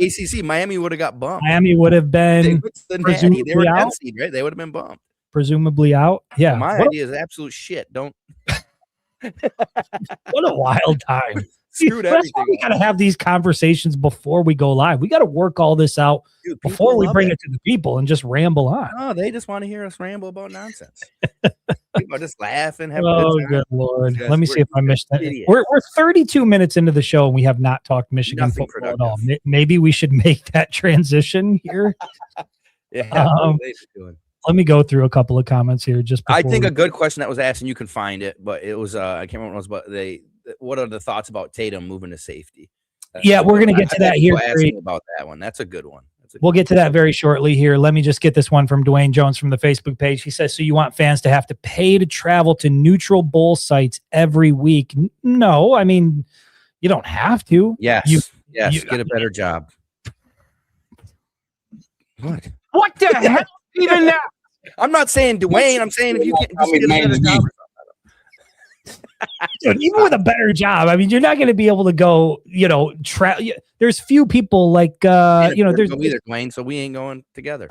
ACC. Miami would have got bumped. Miami would have been presumably they were out. Seed, right? They would have been bumped. Presumably out. Yeah. My idea is absolute shit. Don't. What a wild time. Screwed everything. We got to have these conversations before we go live. We got to work all this out before we bring it to the people and just ramble on. Oh, they just want to hear us ramble about nonsense. People are just laughing. Good Lord. Let me see if I missed that. We're 32 minutes into the show and we have not talked Michigan football at all. Maybe we should make that transition here. Let me go through a couple of comments here. I think a good question that was asked, and you can find it, but it was I can't remember what it was, but what are the thoughts about Tatum moving to safety? We're going to get to that here. Asking about that one. That's a good one. We'll get to that very shortly here. Let me just get this one from Dwayne Jones from the Facebook page. He says, so you want fans to have to pay to travel to neutral bowl sites every week? No, I mean, you don't have to. Yes. Get a better job. What the hell? Even that? I'm not saying Dwayne. I'm saying if you get a better job. Dude, even with a better job, I mean, you're not going to be able to go, there's few people like, there's either Dwayne, so we ain't going together.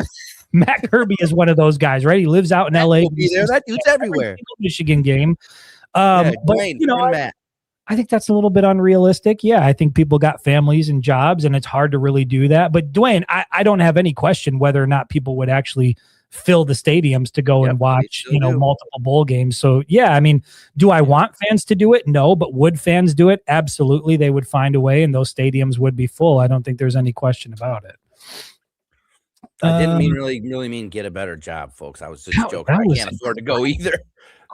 Matt Kirby is one of those guys, right? He lives out in LA. That dude's everywhere. Michigan game. Dwayne, Matt. I think that's a little bit unrealistic. Yeah, I think people got families and jobs, and it's hard to really do that. But Dwayne, I don't have any question whether or not people would actually fill the stadiums to go and watch, multiple bowl games. So, yeah, I mean, do I want fans to do it? No, but would fans do it? Absolutely. They would find a way and those stadiums would be full. I don't think there's any question about it. I didn't really mean get a better job, folks. I was just joking. I can't afford to go either.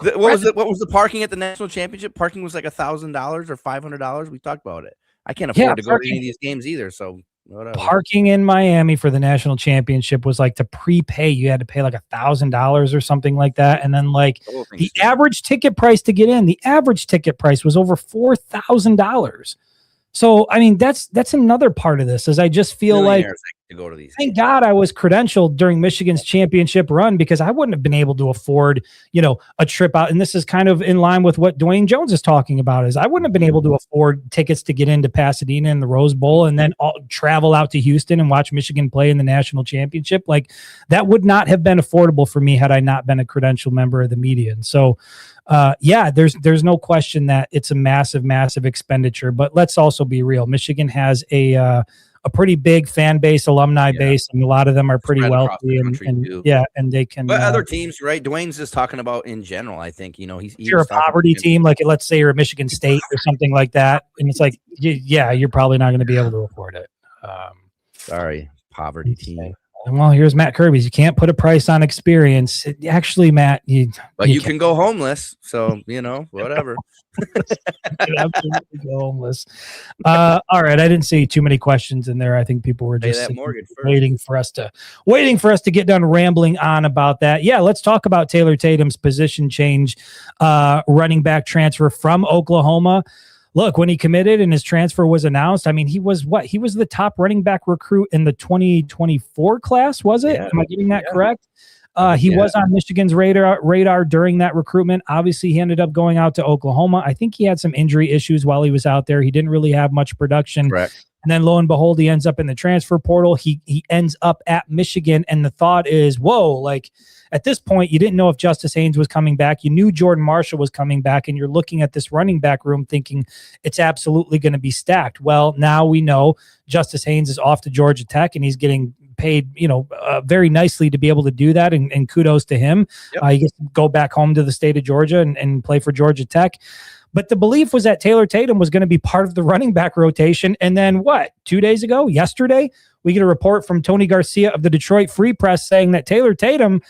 What was the parking at the national championship? Parking was like $1,000 or $500. We talked about it. I can't afford to go to any of these games either. So whatever. Parking in Miami for the national championship was like to prepay. You had to pay like $1,000 or something like that. And then like the average ticket price to get in, the average ticket price was over $4,000. So, I mean, that's another part of this is I just feel like to go to these. Thank God I was credentialed during Michigan's championship run, because I wouldn't have been able to afford, a trip out. And this is kind of in line with what Dwayne Jones is talking about, is I wouldn't have been able to afford tickets to get into Pasadena and the Rose Bowl and then travel out to Houston and watch Michigan play in the national championship. Like, that would not have been affordable for me had I not been a credentialed member of the media. And so, there's no question that it's a massive, massive expenditure, but let's also be real. Michigan has a pretty big fan base, alumni base, and a lot of them are pretty wealthy, and they can. But other teams, right? Dwayne's just talking about in general. I think you're a poverty team, like let's say you're Michigan State or something like that, and it's like, you're probably not going to be able to afford it. Sorry, poverty team. Well, here's Matt Kirby's. You can't put a price on experience. Actually, Matt, you can go homeless. So, whatever. Absolutely go homeless. All right. I didn't see too many questions in there. I think people were just waiting for us to get done rambling on about that. Yeah, let's talk about Taylor Tatum's position change, running back transfer from Oklahoma. Look, when he committed and his transfer was announced, I mean, he was the top running back recruit in the 2024 class, was it? Yeah. Am I getting that correct? He was on Michigan's radar during that recruitment. Obviously, he ended up going out to Oklahoma. I think he had some injury issues while he was out there. He didn't really have much production. Correct. And then lo and behold, he ends up in the transfer portal. He ends up at Michigan. And the thought is, whoa, like at this point, you didn't know if Justice Haynes was coming back. You knew Jordan Marshall was coming back. And you're looking at this running back room thinking it's absolutely going to be stacked. Well, now we know Justice Haynes is off to Georgia Tech and he's getting paid, very nicely to be able to do that. And kudos to him. Yep. He gets to go back home to the state of Georgia and play for Georgia Tech. But the belief was that Taylor Tatum was going to be part of the running back rotation. And then 2 days ago, yesterday, we get a report from Tony Garcia of the Detroit Free Press saying that Taylor Tatum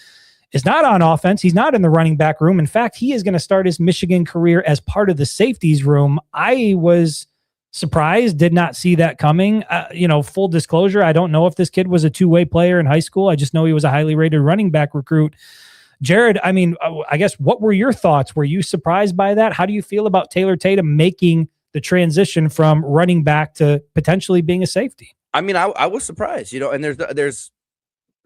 is not on offense. He's not in the running back room. In fact, he is going to start his Michigan career as part of the safeties room. I was surprised, did not see that coming. Full disclosure, I don't know if this kid was a two-way player in high school. I just know he was a highly rated running back recruit. Jared, I mean, I guess, what were your thoughts? Were you surprised by that? How do you feel about Taylor Tatum making the transition from running back to potentially being a safety? I mean, I was surprised, and there's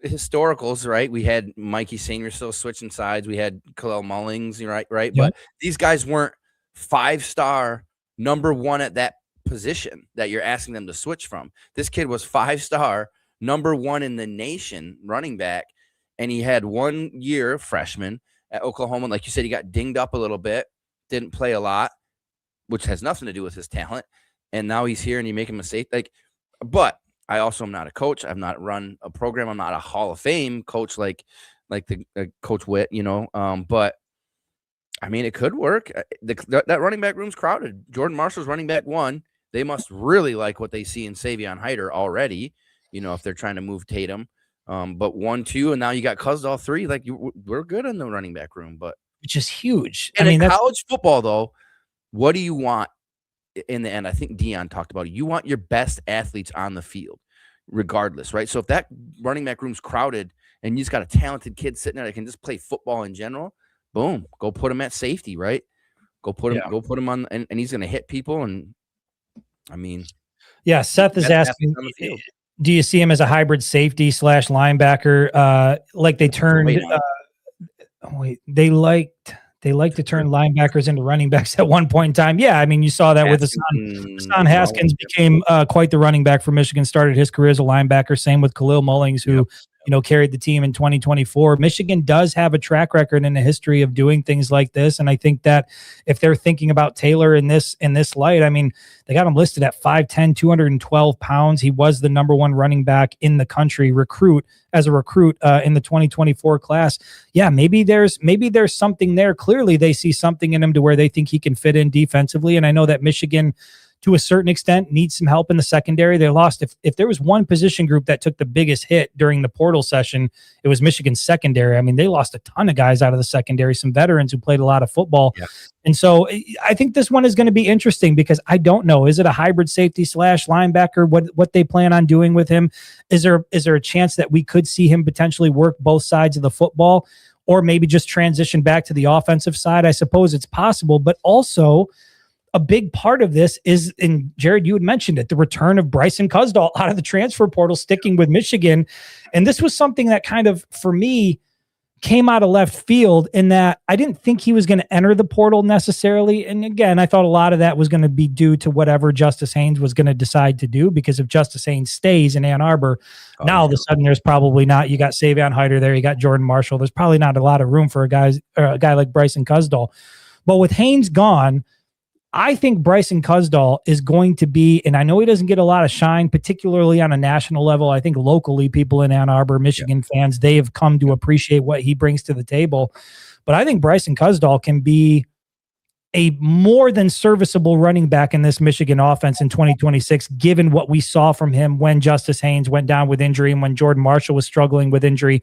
historicals, right? We had Mikey Senior still switching sides. We had Khalil Mullings, right? Yep. But these guys weren't 5-star number one at that position that you're asking them to switch from. This kid was 5-star number one in the nation running back. And he had 1 year freshman at Oklahoma. Like you said, he got dinged up a little bit, didn't play a lot, which has nothing to do with his talent. And now he's here and you make a mistake. But I also am not a coach. I've not run a program. I'm not a Hall of Fame coach like the Coach Witt, But I mean, it could work. That running back room's crowded. Jordan Marshall's running back 1. They must really like what they see in Savion Hyder already, if they're trying to move Tatum. But 1, 2, and now you got Cusdall 3. Like we're good in the running back room, but which is huge. And in college football, though, what do you want in the end? I think Dion talked about it. You want your best athletes on the field, regardless, right? So if that running back room's crowded and you just got a talented kid sitting there that can just play football in general, boom, go put him at safety, right? Go put him on, and he's going to hit people. And I mean, Seth is asking, do you see him as a hybrid safety / linebacker? Like they turned, they like to turn linebackers into running backs at one point in time. Yeah, I mean, you saw that with Hassan Haskins became quite the running back for Michigan, started his career as a linebacker. Same with Khalil Mullings, who carried the team in 2024. Michigan does have a track record and a history of doing things like this. And I think that if they're thinking about Taylor in this light, I mean, they got him listed at 5'10", 212 pounds. He was the number 1 running back in the country in the 2024 class. Yeah, maybe there's something there. Clearly they see something in him to where they think he can fit in defensively. And I know that Michigan, to a certain extent, needs some help in the secondary. They lost. If there was one position group that took the biggest hit during the portal session, it was Michigan's secondary. I mean, they lost a ton of guys out of the secondary, some veterans who played a lot of football. Yeah. And so I think this one is going to be interesting because I don't know. Is it a hybrid safety / linebacker? What they plan on doing with him? Is there a chance that we could see him potentially work both sides of the football, or maybe just transition back to the offensive side? I suppose it's possible, but also a big part of this is, and Jared, you had mentioned it, the return of Bryson Cusdahl out of the transfer portal, sticking with Michigan. And this was something that kind of, for me, came out of left field in that I didn't think he was going to enter the portal necessarily. And again, I thought a lot of that was going to be due to whatever Justice Haynes was going to decide to do, because if Justice Haynes stays in Ann Arbor, now all of a sudden there's probably not, you got Savion Hyder there, you got Jordan Marshall. There's probably not a lot of room for a guy like Bryson Cusdahl. But with Haynes gone, I think Bryson Cusdahl is going to be, and I know he doesn't get a lot of shine, particularly on a national level. I think locally, people in Ann Arbor, Michigan fans, they have come to appreciate what he brings to the table. But I think Bryson Cusdahl can be a more than serviceable running back in this Michigan offense in 2026, given what we saw from him when Justice Haynes went down with injury and when Jordan Marshall was struggling with injury.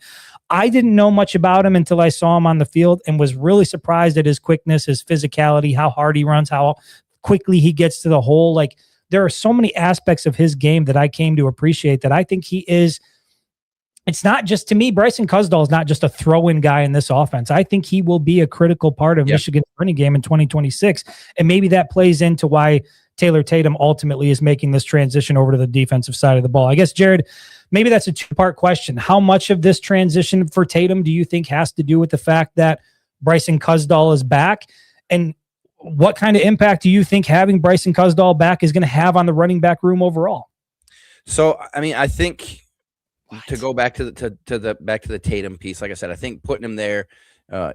I didn't know much about him until I saw him on the field and was really surprised at his quickness, his physicality, how hard he runs, how quickly he gets to the hole. Like, there are so many aspects of his game that I came to appreciate, that I think he is. It's not just, to me, Bryson Cusdahl is not just a throw-in guy in this offense. I think he will be a critical part of Michigan's running game in 2026. And maybe that plays into why Taylor Tatum ultimately is making this transition over to the defensive side of the ball. I guess, Jared, maybe that's a two-part question. How much of this transition for Tatum do you think has to do with the fact that Bryson Cusdahl is back? And what kind of impact do you think having Bryson Cusdahl back is going to have on the running back room overall? So, I mean, I think to go back to the Tatum piece, like I said, I think putting him there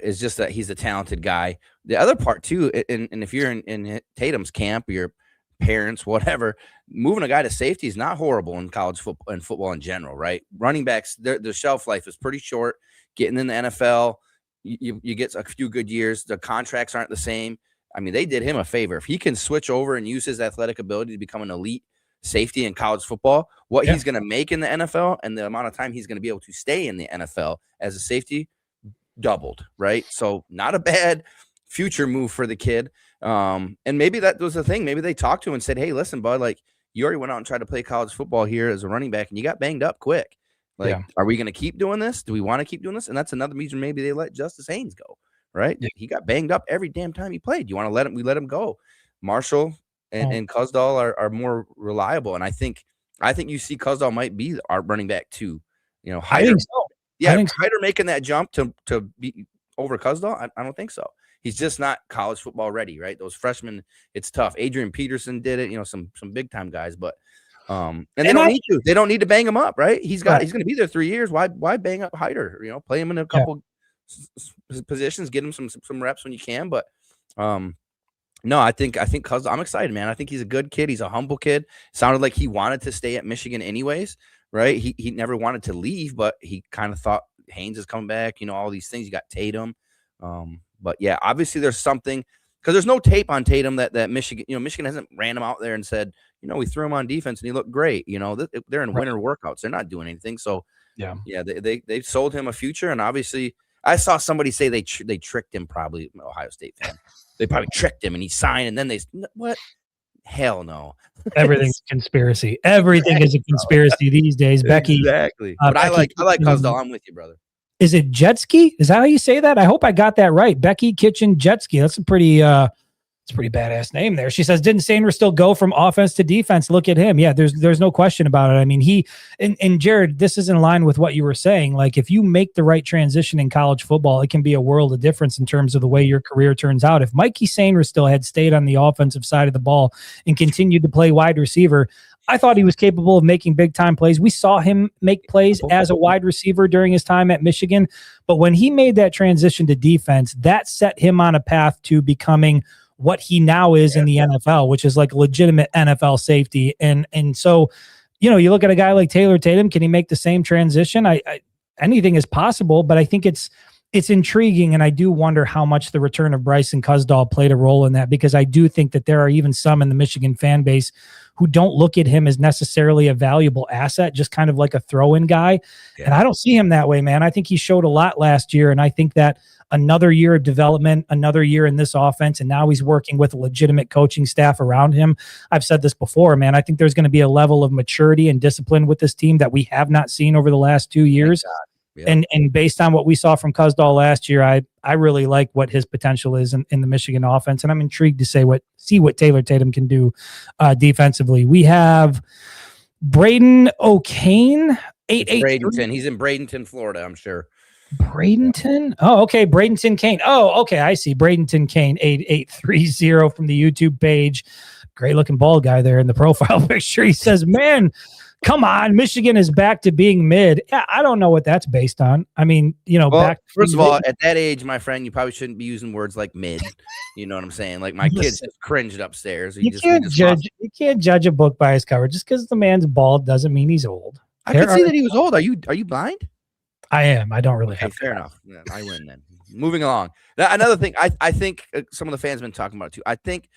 is just that he's a talented guy. The other part too, and if you're in Tatum's camp, your parents, whatever, moving a guy to safety is not horrible in college football and football in general, right? Running backs, their shelf life is pretty short. Getting in the NFL, you get a few good years. The contracts aren't the same. I mean, they did him a favor. If he can switch over and use his athletic ability to become an elite safety in college football, what he's going to make in the NFL and the amount of time he's going to be able to stay in the NFL as a safety doubled, right? So not a bad future move for the kid. And maybe that was the thing. Maybe they talked to him and said, hey, listen, bud, like, you already went out and tried to play college football here as a running back and you got banged up quick. Like, are we going to keep doing this? Do we want to keep doing this? And that's another reason maybe they let Justice Haynes go, right? Yeah. He got banged up every damn time he played. You want to let him? We let him go. Marshall and Cusdahl are more reliable. And I think you see Cusdahl might be our running back too. You know, Hyder, I think so. Yeah, I think Hyder making that jump to be over Cusdahl, I don't think so. He's just not college football ready, right? Those freshmen, it's tough. Adrian Peterson did it, you know, some big time guys, but and they don't need to. They don't need to bang him up, right? He's going to be there 3 years. Why bang up Hyder? You know, play him in a couple positions, get him some reps when you can. But no, I think Cusdahl, I'm excited, man. I think he's a good kid. He's a humble kid. Sounded like he wanted to stay at Michigan anyways, right? He never wanted to leave, but he kind of thought Haynes is coming back. You know, all these things. You got Tatum. But yeah, obviously there's something, because there's no tape on Tatum that Michigan, you know, Michigan hasn't ran him out there and said, you know, we threw him on defense and he looked great. You know, they're in winter workouts. They're not doing anything. So yeah, they sold him a future. And obviously I saw somebody say they tricked him, probably Ohio State fan. They probably tricked him and he signed. And then what? Hell no. Everything's conspiracy. Everything is a conspiracy these days. Becky. Exactly. But I like Cusdahl. I'm with you, brother. Is it Jetski? Is that how you say that? I hope I got that right. Becky Kitchen Jetski. That's a pretty badass name there. She says, didn't Sainer still go from offense to defense? Look at him. Yeah, there's no question about it. I mean, he and Jared, this is in line with what you were saying. Like, if you make the right transition in college football, it can be a world of difference in terms of the way your career turns out. If Mikey Sainer still had stayed on the offensive side of the ball and continued to play wide receiver, I thought he was capable of making big-time plays. We saw him make plays as a wide receiver during his time at Michigan. But when he made that transition to defense, that set him on a path to becoming what he now is in the NFL, which is like legitimate NFL safety. And so, you know, you look at a guy like Taylor Tatum, can he make the same transition? Anything is possible, but I think it's intriguing, and I do wonder how much the return of Bryson Cusdahl played a role in that, because I do think that there are even some in the Michigan fan base who don't look at him as necessarily a valuable asset, just kind of like a throw-in guy. Yeah. And I don't see him that way, man. I think he showed a lot last year, and I think that another year of development, another year in this offense, and now he's working with a legitimate coaching staff around him. I've said this before, man. I think there's going to be a level of maturity and discipline with this team that we have not seen over the last 2 years. Yeah. And based on what we saw from Cusdahl last year, I I really like what his potential is in the Michigan offense, and I'm intrigued to see what Taylor Tatum can do defensively. We have Braden O'Kane, 883. Bradenton. He's in Bradenton, Florida, I'm sure. Bradenton? Oh, okay. Bradenton Kane. Oh, okay. I see. Bradenton Kane, 8830 from the YouTube page. Great looking bald guy there in the profile picture. He says, man, come on. Michigan is back to being mid. Yeah, I don't know what that's based on. I mean, well, first of all, at that age, my friend, you probably shouldn't be using words like mid. You know what I'm saying? Like my kids just cringed upstairs. You can't judge a book by its cover. Just because the man's bald doesn't mean he's old. I could see that he was old. Are you blind? I am. I don't really have. Fair enough. Yeah, I win then. Moving along. Now, another thing, I think some of the fans have been talking about it too. I think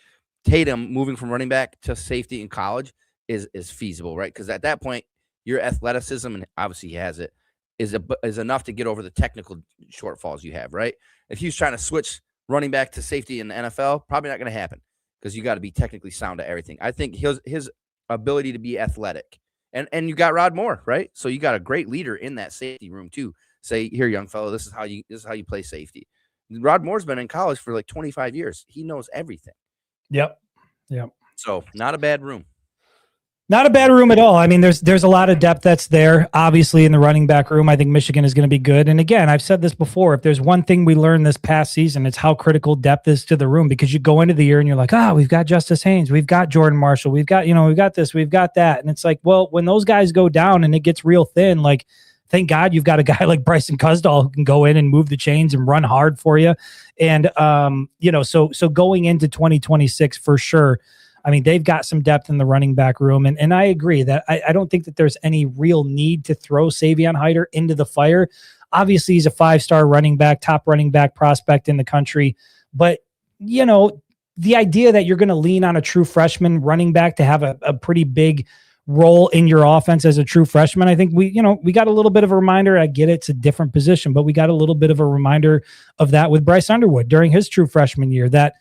Tatum moving from running back to safety in college is feasible, right? Because at that point, your athleticism, and obviously he has it, is enough to get over the technical shortfalls you have, right? If he was trying to switch running back to safety in the NFL, probably not going to happen because you got to be technically sound at everything. I think his ability to be athletic. And you got Rod Moore, right? So you got a great leader in that safety room too. Say, here, young fellow, this is how you play safety. Rod Moore's been in college for like 25 years. He knows everything. Yep. So not a bad room. Not a bad room at all. I mean, there's a lot of depth that's there. Obviously, in the running back room, I think Michigan is going to be good. And again, I've said this before. If there's one thing we learned this past season, it's how critical depth is to the room. Because you go into the year and you're like, we've got Justice Haynes, we've got Jordan Marshall, we've got this, we've got that. And it's like, well, when those guys go down and it gets real thin, like, thank God you've got a guy like Bryson Cusdahl who can go in and move the chains and run hard for you. And so going into 2026 for sure. I mean, they've got some depth in the running back room. And I agree that I don't think that there's any real need to throw Savion Hyder into the fire. Obviously, he's a 5-star running back, top running back prospect in the country. But, the idea that you're going to lean on a true freshman running back to have a pretty big role in your offense as a true freshman, I think we got a little bit of a reminder. I get it's a different position, but we got a little bit of a reminder of that with Bryce Underwood during his true freshman year that,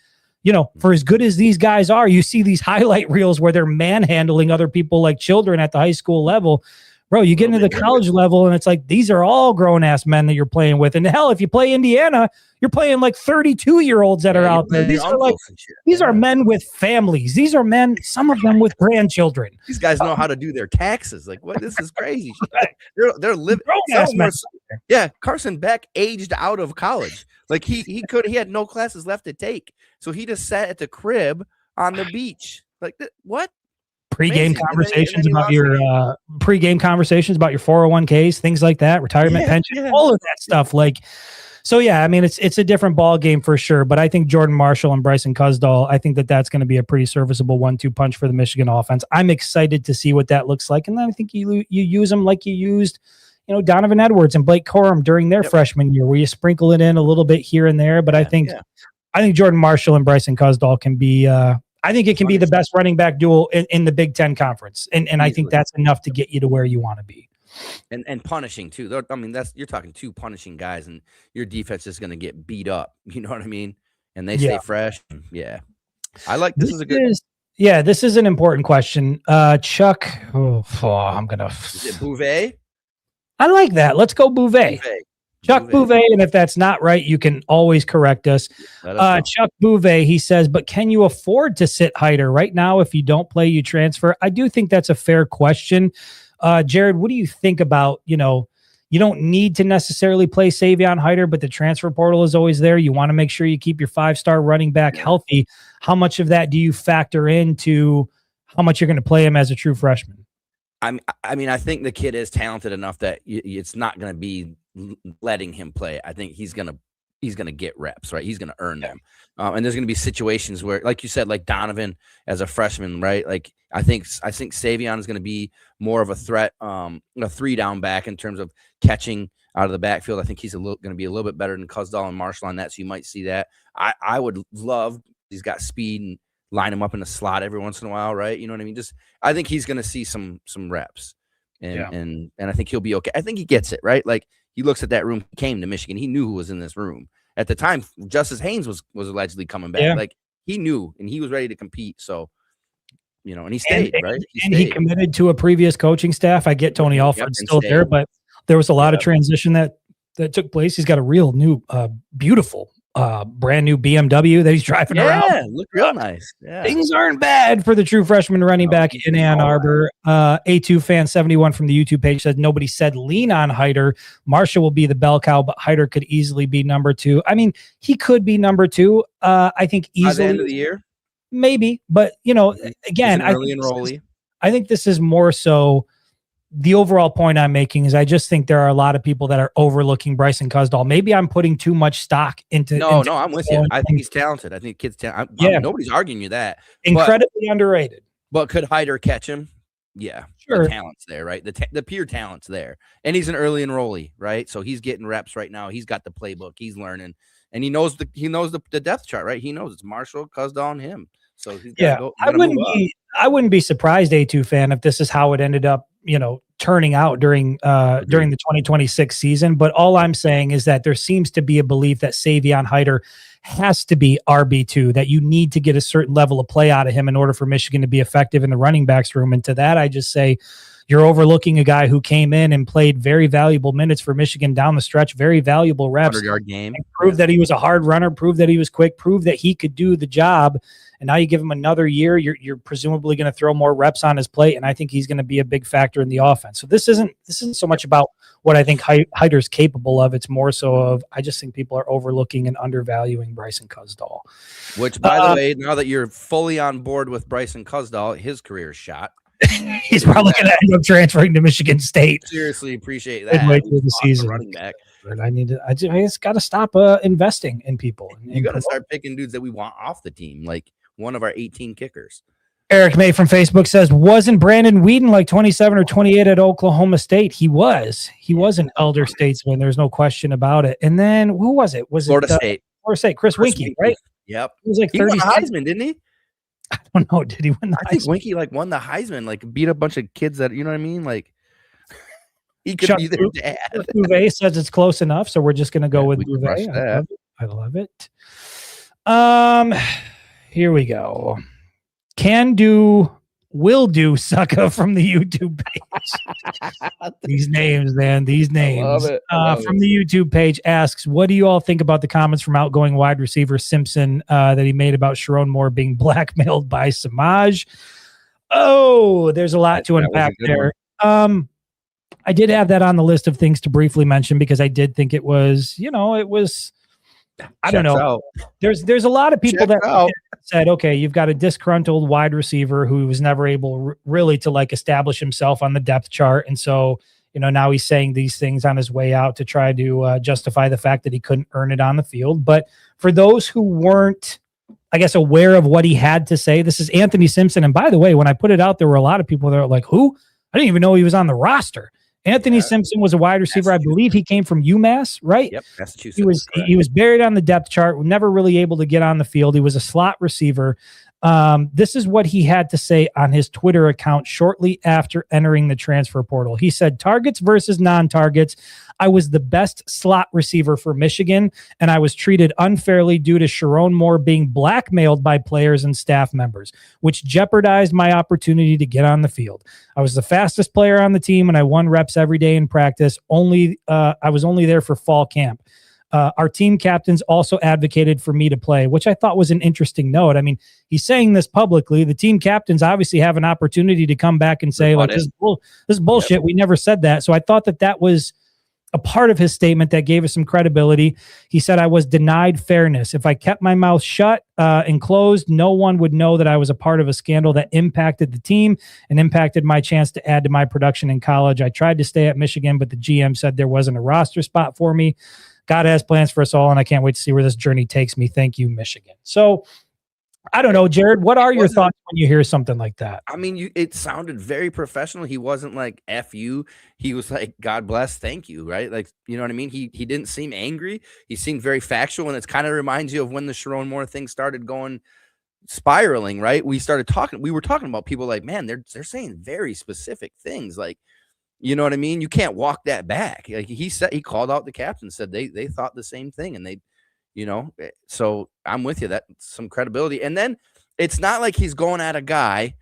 for as good as these guys are, you see these highlight reels where they're manhandling other people like children at the high school level. Bro, you get into the college level and it's like, these are all grown ass men that you're playing with. And hell, if you play Indiana, you're playing like 32-year-olds that are out there. These are men with families. These are men, some of them with grandchildren. These guys know how to do their taxes. Like, what? This is crazy. They're living. Yeah, Carson Beck aged out of college. Like he had no classes left to take. So he just sat at the crib on the beach. Like, what? Pre-game conversations about your 401ks, things like that, retirement pension, all of that stuff. Like, so yeah, I mean, it's a different ball game for sure. But I think Jordan Marshall and Bryson Cusdahl, I think that's going to be a pretty serviceable 1-2 punch for the Michigan offense. I'm excited to see what that looks like, and then I think you use them like you used, Donovan Edwards and Blake Corum during their freshman year, where you sprinkle it in a little bit here and there. But I think Jordan Marshall and Bryson Cusdahl can be. I think it can be the best running back duel in the Big Ten Conference, and I think that's enough to get you to where you want to be. And punishing too. I mean, you're talking 2 punishing guys, and your defense is going to get beat up. You know what I mean? And they stay fresh. Yeah, I like this. This is an important question. Chuck, I'm gonna. Is it Bouvet? I like that. Let's go Bouvet. Chuck Bouvet, and if that's not right, you can always correct us. Chuck Bouvet, he says, but can you afford to sit Hyder? Right now, if you don't play, you transfer. I do think that's a fair question. Jared, what do you think about, you don't need to necessarily play Savion Hyder, but the transfer portal is always there. You want to make sure you keep your 5-star running back healthy. How much of that do you factor into how much you're going to play him as a true freshman? I mean, I think the kid is talented enough that it's not going to be letting him play. I think he's gonna get reps, right? He's gonna earn them, and there's gonna be situations where, like you said, like Donovan as a freshman, right? Like I think Savion is gonna be more of a threat, a 3-down back in terms of catching out of the backfield. I think he's gonna be a little bit better than Cusdahl and Marshall on that, so you might see that. I would love, he's got speed, and line him up in the slot every once in a while, right? You know what I mean? I think he's gonna see some reps, and I think he'll be okay. I think he gets it, right? Like, he looks at that room. He came to Michigan. He knew who was in this room at the time. Justice Haynes was allegedly coming back. Like, he knew, and he was ready to compete. So, and he stayed, right? He committed to a previous coaching staff. I get Tony Alford's still there, but there was a lot of transition that that took place. He's got a real new, beautiful, brand new BMW that he's driving around. Yeah, look real nice. Yeah. Things aren't bad for the true freshman running back in Ann Arbor. A2 fan 71 from the YouTube page said nobody said lean on Hyder. Marshall will be the bell cow, but Hyder could easily be number 2. I mean, he could be number 2. I think easily. By the end of the year? Maybe. But, you know, again, I think this is more so the overall point I'm making is I just think there are a lot of people that are overlooking Bryson Cusdahl. Maybe I'm putting too much stock into. No, I'm with you. I think he's talented. I think the kid's talented. Yeah, nobody's arguing you that. Incredibly underrated. But could Hyder catch him? Yeah, sure. The talent's there, right? The pure talent's there, and he's an early enrollee, right? So he's getting reps right now. He's got the playbook. He's learning, and he knows the depth chart, right? He knows it's Marshall, Cusdahl, and him. So he's I wouldn't be surprised, A2 fan, if this is how it ended up, you know, turning out during the 2026 season. But all I'm saying is that there seems to be a belief that Savion Hyder has to be RB2, that you need to get a certain level of play out of him in order for Michigan to be effective in the running backs room. And to that, I just say you're overlooking a guy who came in and played very valuable minutes for Michigan down the stretch, very valuable reps. 100-yard game. Proved that he was a hard runner, proved that he was quick, proved that he could do the job. And now you give him another year, you're presumably going to throw more reps on his plate, and I think he's going to be a big factor in the offense. So this isn't so much about what I think Hyder's capable of. It's more so of I just think people are overlooking and undervaluing Bryson Cusdahl. Which, by the way, now that you're fully on board with Bryson Cusdahl, his career is shot. He's probably going to end up transferring to Michigan State. Seriously, appreciate that. Midway through the season. Running back. I just got to stop investing in people. You got to start picking dudes that we want off the team, like one of our 18 kickers. Eric May from Facebook says, wasn't Brandon Whedon like 27 or 28 at Oklahoma State? He was an elder statesman. There's no question about it. And then who was it? Florida State. Florida State. Chris Winkie, right? Yep. He was like 30. He won the Heisman, didn't he? I don't know. Did he win the Heisman? I think Winkie won the Heisman, beat a bunch of kids that, you know what I mean? He could be their dad. Bouvet says it's close enough, so we're just going to go with Bouvet. I love it. Here we go. Will do sucker from the YouTube page. These names, man. These names. I love it. From the YouTube page asks, what do you all think about the comments from outgoing wide receiver Simpson that he made about Sharon Moore being blackmailed by Samaj? Oh, there's a lot to unpack there. I did have that on the list of things to briefly mention because I did think it was, I don't know. There's a lot of people that said, okay, you've got a disgruntled wide receiver who was never able really to establish himself on the depth chart. And so, now he's saying these things on his way out to try to justify the fact that he couldn't earn it on the field. But for those who weren't, I guess, aware of what he had to say, this is Anthony Simpson. And by the way, when I put it out, there were a lot of people that were like, who? I didn't even know he was on the roster. Anthony Simpson was a wide receiver. I believe he came from UMass, right? Yep, Massachusetts. He was buried on the depth chart, never really able to get on the field. He was a slot receiver. This is what he had to say on his Twitter account shortly after entering the transfer portal. He said, targets versus non-targets. I was the best slot receiver for Michigan, and I was treated unfairly due to Sharon Moore being blackmailed by players and staff members, which jeopardized my opportunity to get on the field. I was the fastest player on the team, and I won reps every day in practice. I was only there for fall camp. Our team captains also advocated for me to play, which I thought was an interesting note. I mean, he's saying this publicly. The team captains obviously have an opportunity to come back and say, this is bullshit. Yep. We never said that. So I thought that was a part of his statement that gave us some credibility. He said, I was denied fairness. If I kept my mouth shut and closed, no one would know that I was a part of a scandal that impacted the team and impacted my chance to add to my production in college. I tried to stay at Michigan, but the GM said there wasn't a roster spot for me. God has plans for us all, and I can't wait to see where this journey takes me. Thank you, Michigan. So, I don't know, Jared, what are your thoughts when you hear something like that? I mean, it sounded very professional. He wasn't like, F you. He was like, God bless, thank you, right? Like, you know what I mean? He didn't seem angry. He seemed very factual, and it kind of reminds you of when the Sharon Moore thing started going spiraling, right? We were talking about people like, man, they're saying very specific things, like, you know what I mean? You can't walk that back. Like he called out the captain, said they thought the same thing, and they, so I'm with you. That's some credibility. And then it's not like he's going at a guy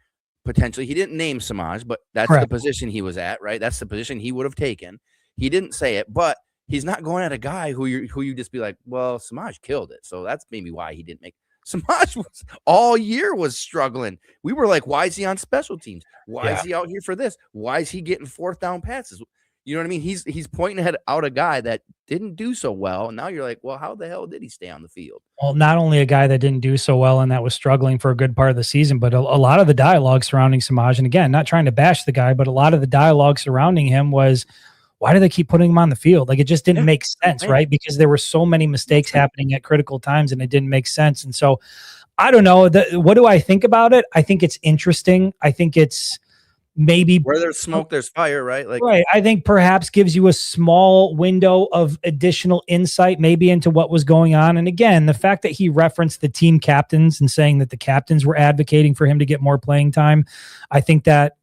potentially. He didn't name Samaj, but that's Correct. The position he was at, right? That's the position he would have taken. He didn't say it, but he's not going at a guy who you just be like, well, Samaj killed it, so that's maybe why he didn't make. Samaj was all year was struggling. We were like, why is he on special teams? Why is he out here for this? Why is he getting 4th down passes? You know what I mean? He's pointing out a guy that didn't do so well. And now you're like, well, how the hell did he stay on the field? Well, not only a guy that didn't do so well and that was struggling for a good part of the season, but a lot of the dialogue surrounding Samaj, and again, not trying to bash the guy, but a lot of the dialogue surrounding him was, why do they keep putting him on the field? Like, it just didn't make sense, right? Because there were so many mistakes happening at critical times and it didn't make sense. And so I don't know. What do I think about it? I think it's interesting. I think it's maybe where there's smoke, there's fire, right? Like, right. I think perhaps gives you a small window of additional insight maybe into what was going on. And again, the fact that he referenced the team captains and saying that the captains were advocating for him to get more playing time. I think that,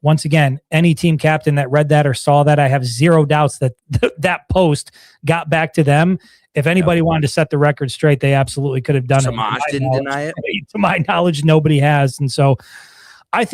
once again, any team captain that read that or saw that, I have zero doubts that that post got back to them. If anybody wanted to set the record straight, they absolutely could have done it. Samaj didn't deny it. To my knowledge, nobody has. And so I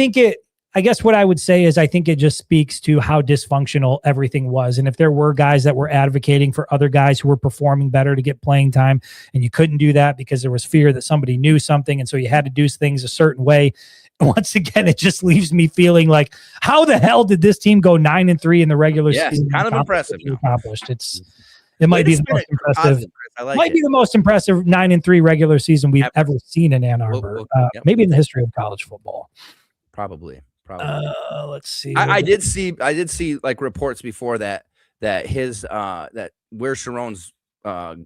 guess what I would say is I think it just speaks to how dysfunctional everything was. And if there were guys that were advocating for other guys who were performing better to get playing time, and you couldn't do that because there was fear that somebody knew something, and so you had to do things a certain way. Once again, it just leaves me feeling like, how the hell did this team go 9-3 in the regular season? Kind of impressive. Accomplished. It might be the most impressive. Might be the most impressive 9-3 regular season we've ever seen in Ann Arbor. Maybe in the history of college football. Probably. Let's see. I did see like reports before that his that where Sharon's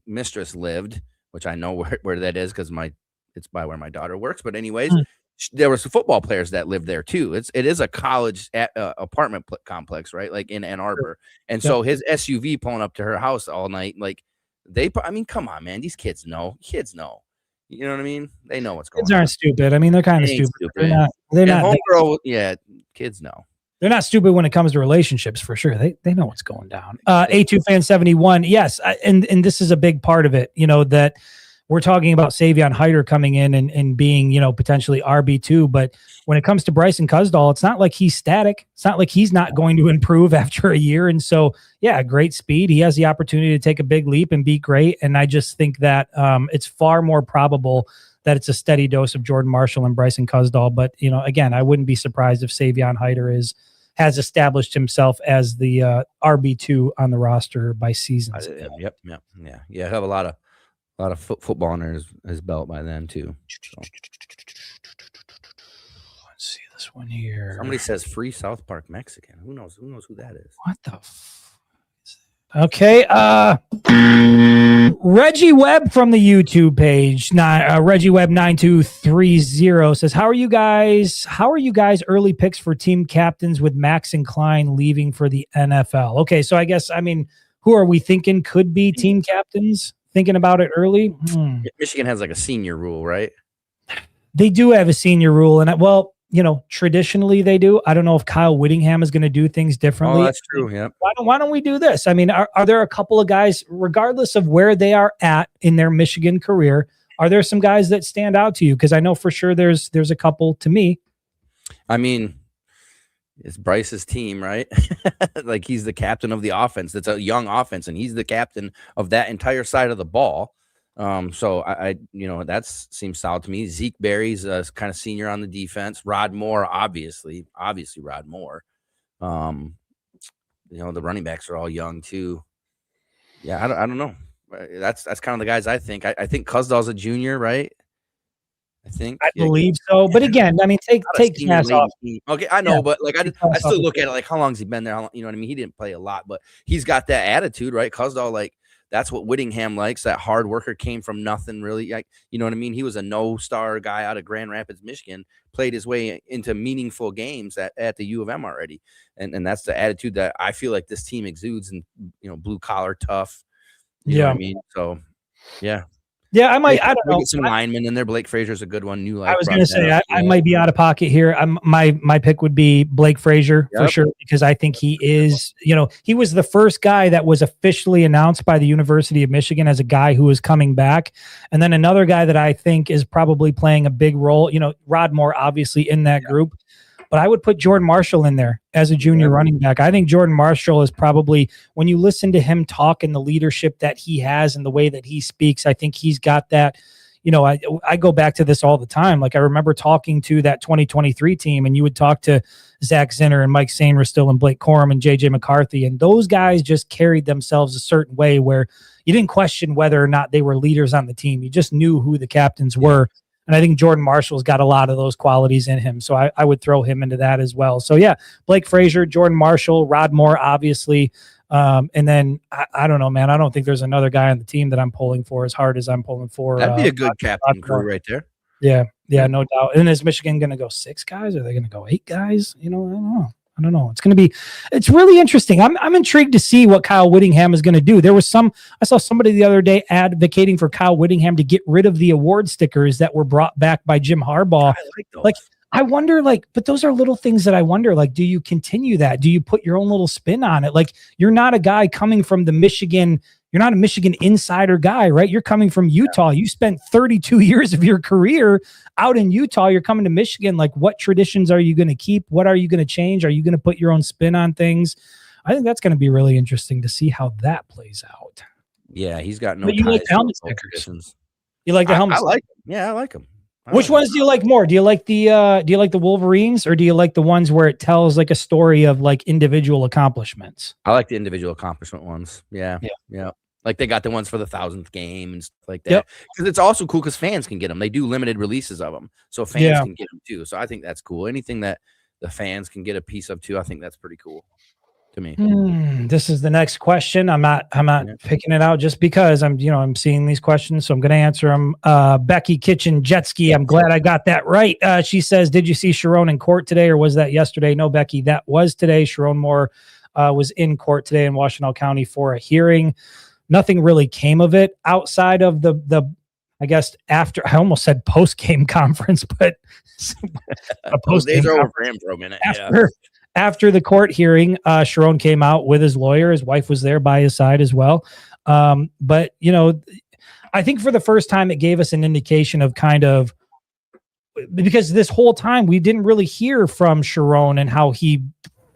mistress lived, which I know where that is because it's by where my daughter works. But anyways, there were some football players that lived there too. It is a college apartment complex, right? Like in Ann Arbor. And so his SUV pulling up to her house all night, like come on, man, these kids know. You know what I mean? They know what's going on. Kids aren't stupid. I mean, they're kind of stupid. They're not. Homegirl, kids know. They're not stupid when it comes to relationships, for sure. They know what's going down. A2 fan 71. Yes. And this is a big part of it, that we're talking about Savion Hyder coming in and being, potentially RB2. But when it comes to Bryson Cusdall, it's not like he's static. It's not like he's not going to improve after a year. And so, great speed. He has the opportunity to take a big leap and be great. And I just think that it's far more probable that it's a steady dose of Jordan Marshall and Bryson Cusdall. But, again, I wouldn't be surprised if Savion Hyder has established himself as the RB2 on the roster by season. Yep. Yeah. Have a lot of football under his belt by then too. So. Let's see this one here. Somebody says free South Park Mexican. Who knows who that is? What the Okay. Reggie Webb from the YouTube page, Reggie Webb 9230 says, How are you guys early picks for team captains with Max and Klein leaving for the NFL? Okay, so I guess, who are we thinking could be team captains? Thinking about it early. Michigan has like a senior rule, right? They do have a senior rule, and traditionally they do. I don't know if Kyle Whittingham is going to do things differently. Oh, that's true. Yeah. Why don't we do this? Are there a couple of guys, regardless of where they are at in their Michigan career, are there some guys that stand out to you? Because I know for sure there's a couple to me. It's Bryce's team, right? Like he's the captain of the offense. It's a young offense, and he's the captain of that entire side of the ball. So I that seems solid to me. Zeke Berry's kind of senior on the defense. Rod Moore, obviously Rod Moore. The running backs are all young too. Yeah, I don't know. That's kind of the guys I think. I think Cusdall's a junior, right? I believe so. But again, take Cass off. Okay, I know, but I still look at it like how long's he been there? You know what I mean? He didn't play a lot, but he's got that attitude, right? Cusdall, that's what Whittingham likes. That hard worker, came from nothing really. You know what I mean? He was a no-star guy out of Grand Rapids, Michigan, played his way into meaningful games at the U of M already. And that's the attitude that I feel like this team exudes, and blue collar, tough. You know what I mean? So yeah. Yeah, I might. I don't know. Get some linemen in there. Blake Frazier's a good one. I was going to say I might be out of pocket here. My pick would be Blake Frazier for sure, because I think he is. He was the first guy that was officially announced by the University of Michigan as a guy who was coming back, and then another guy that I think is probably playing a big role. Rod Moore, obviously in that group. but I would put Jordan Marshall in there as a junior running back. I think Jordan Marshall is probably, when you listen to him talk and the leadership that he has and the way that he speaks, I think he's got that. You know, I go back to this all the time. Like I remember talking to that 2023 team, and you would talk to Zach Zinner and Mike Sainristil and Blake Corum and JJ McCarthy, and those guys just carried themselves a certain way where you didn't question whether or not they were leaders on the team. You just knew who the captains were. And I think Jordan Marshall's got a lot of those qualities in him. So I would throw him into that as well. So yeah, Blake Frazier, Jordan Marshall, Rod Moore, obviously. And then I don't know, man. I don't think there's another guy on the team that I'm pulling for as hard as I'm pulling for. That'd be a good captain crew right there. Yeah, no doubt. And is Michigan going to go 6 guys? Or are they going to go 8 guys? You know, I don't know. It's really interesting. I'm intrigued to see what Kyle Whittingham is going to do. I saw somebody the other day advocating for Kyle Whittingham to get rid of the award stickers that were brought back by Jim Harbaugh. I like those. Like, I wonder, like, but those are little things that I wonder, like, do you continue that? Do you put your own little spin on it? Like, you're not a guy coming from the Michigan, you're not a Michigan insider guy, right? You're coming from Utah. You spent 32 years of your career out in Utah. You're coming to Michigan. Like, what traditions are you going to keep? What are you going to change? Are you going to put your own spin on things? I think that's going to be really interesting to see how that plays out. Yeah, he's got no. But you like the helmet stickers. You like the helmet? I like them. Yeah, I like them. Which ones do you like more? Do you like the Wolverines, or do you like the ones where it tells like a story of like individual accomplishments? I like the individual accomplishment ones. Yeah. Like they got the ones for the 1000th game and stuff like that. Because it's also cool because fans can get them. They do limited releases of them, so fans can get them too. So I think that's cool. Anything that the fans can get a piece of too, I think that's pretty cool to me. This is the next question. I'm not picking it out just because I'm seeing these questions, so I'm going to answer them. Becky Kitchen Jetski, I'm glad I got that right. She says, did you see Sharon in court today, or was that yesterday? No, Becky, that was today. Sharon Moore was in court today in Washtenaw County for a hearing. Nothing really came of it outside of the I guess after, I almost said post-game conference, but a post-game days are over for him for a minute. After the court hearing, Sharon came out with his lawyer. His wife was there by his side as well. But, I think for the first time, it gave us an indication of kind of, because this whole time we didn't really hear from Sharon and how he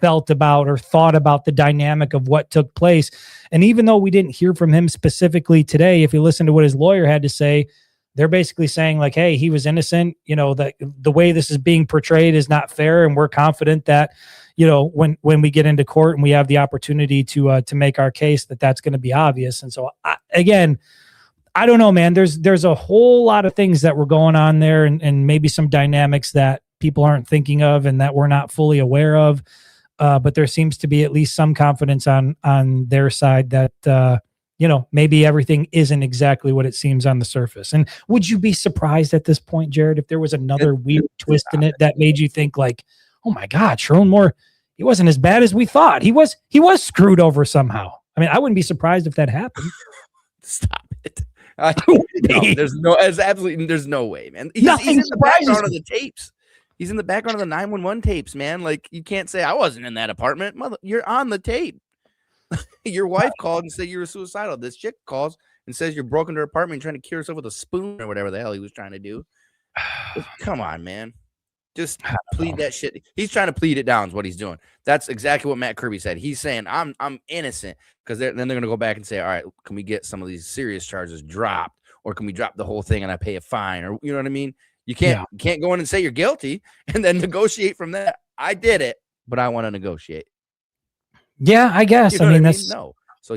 felt about or thought about the dynamic of what took place. And even though we didn't hear from him specifically today, if you listen to what his lawyer had to say, they're basically saying like, hey, he was innocent. That the way this is being portrayed is not fair. And we're confident that, when we get into court and we have the opportunity to make our case, that's going to be obvious. And so I don't know, man, there's a whole lot of things that were going on there and maybe some dynamics that people aren't thinking of and that we're not fully aware of. But there seems to be at least some confidence on their side that, maybe everything isn't exactly what it seems on the surface. And would you be surprised at this point, Jared, if there was another weird twist in it that made you think like, oh my God, Sharon Moore, he wasn't as bad as we thought. He was screwed over somehow. I mean, I wouldn't be surprised if that happened. Stop it. There's no way, man. He's in the background of the tapes. He's in the background of the 911 tapes, man. Like, you can't say I wasn't in that apartment. You're on the tape. Your wife called and said you were suicidal. This chick calls and says you're broke into her apartment and trying to cure herself with a spoon or whatever the hell he was trying to do. Come on, man. Just plead that shit. He's trying to plead it down is what he's doing. That's exactly what Matt Kirby said. He's saying, I'm innocent, because then they're going to go back and say, all right, can we get some of these serious charges dropped, or can we drop the whole thing and I pay a fine, or you know what I mean? You can't go in and say you're guilty and then negotiate from that. I did it, but I want to negotiate. Yeah, I guess. You know I mean, that's no. So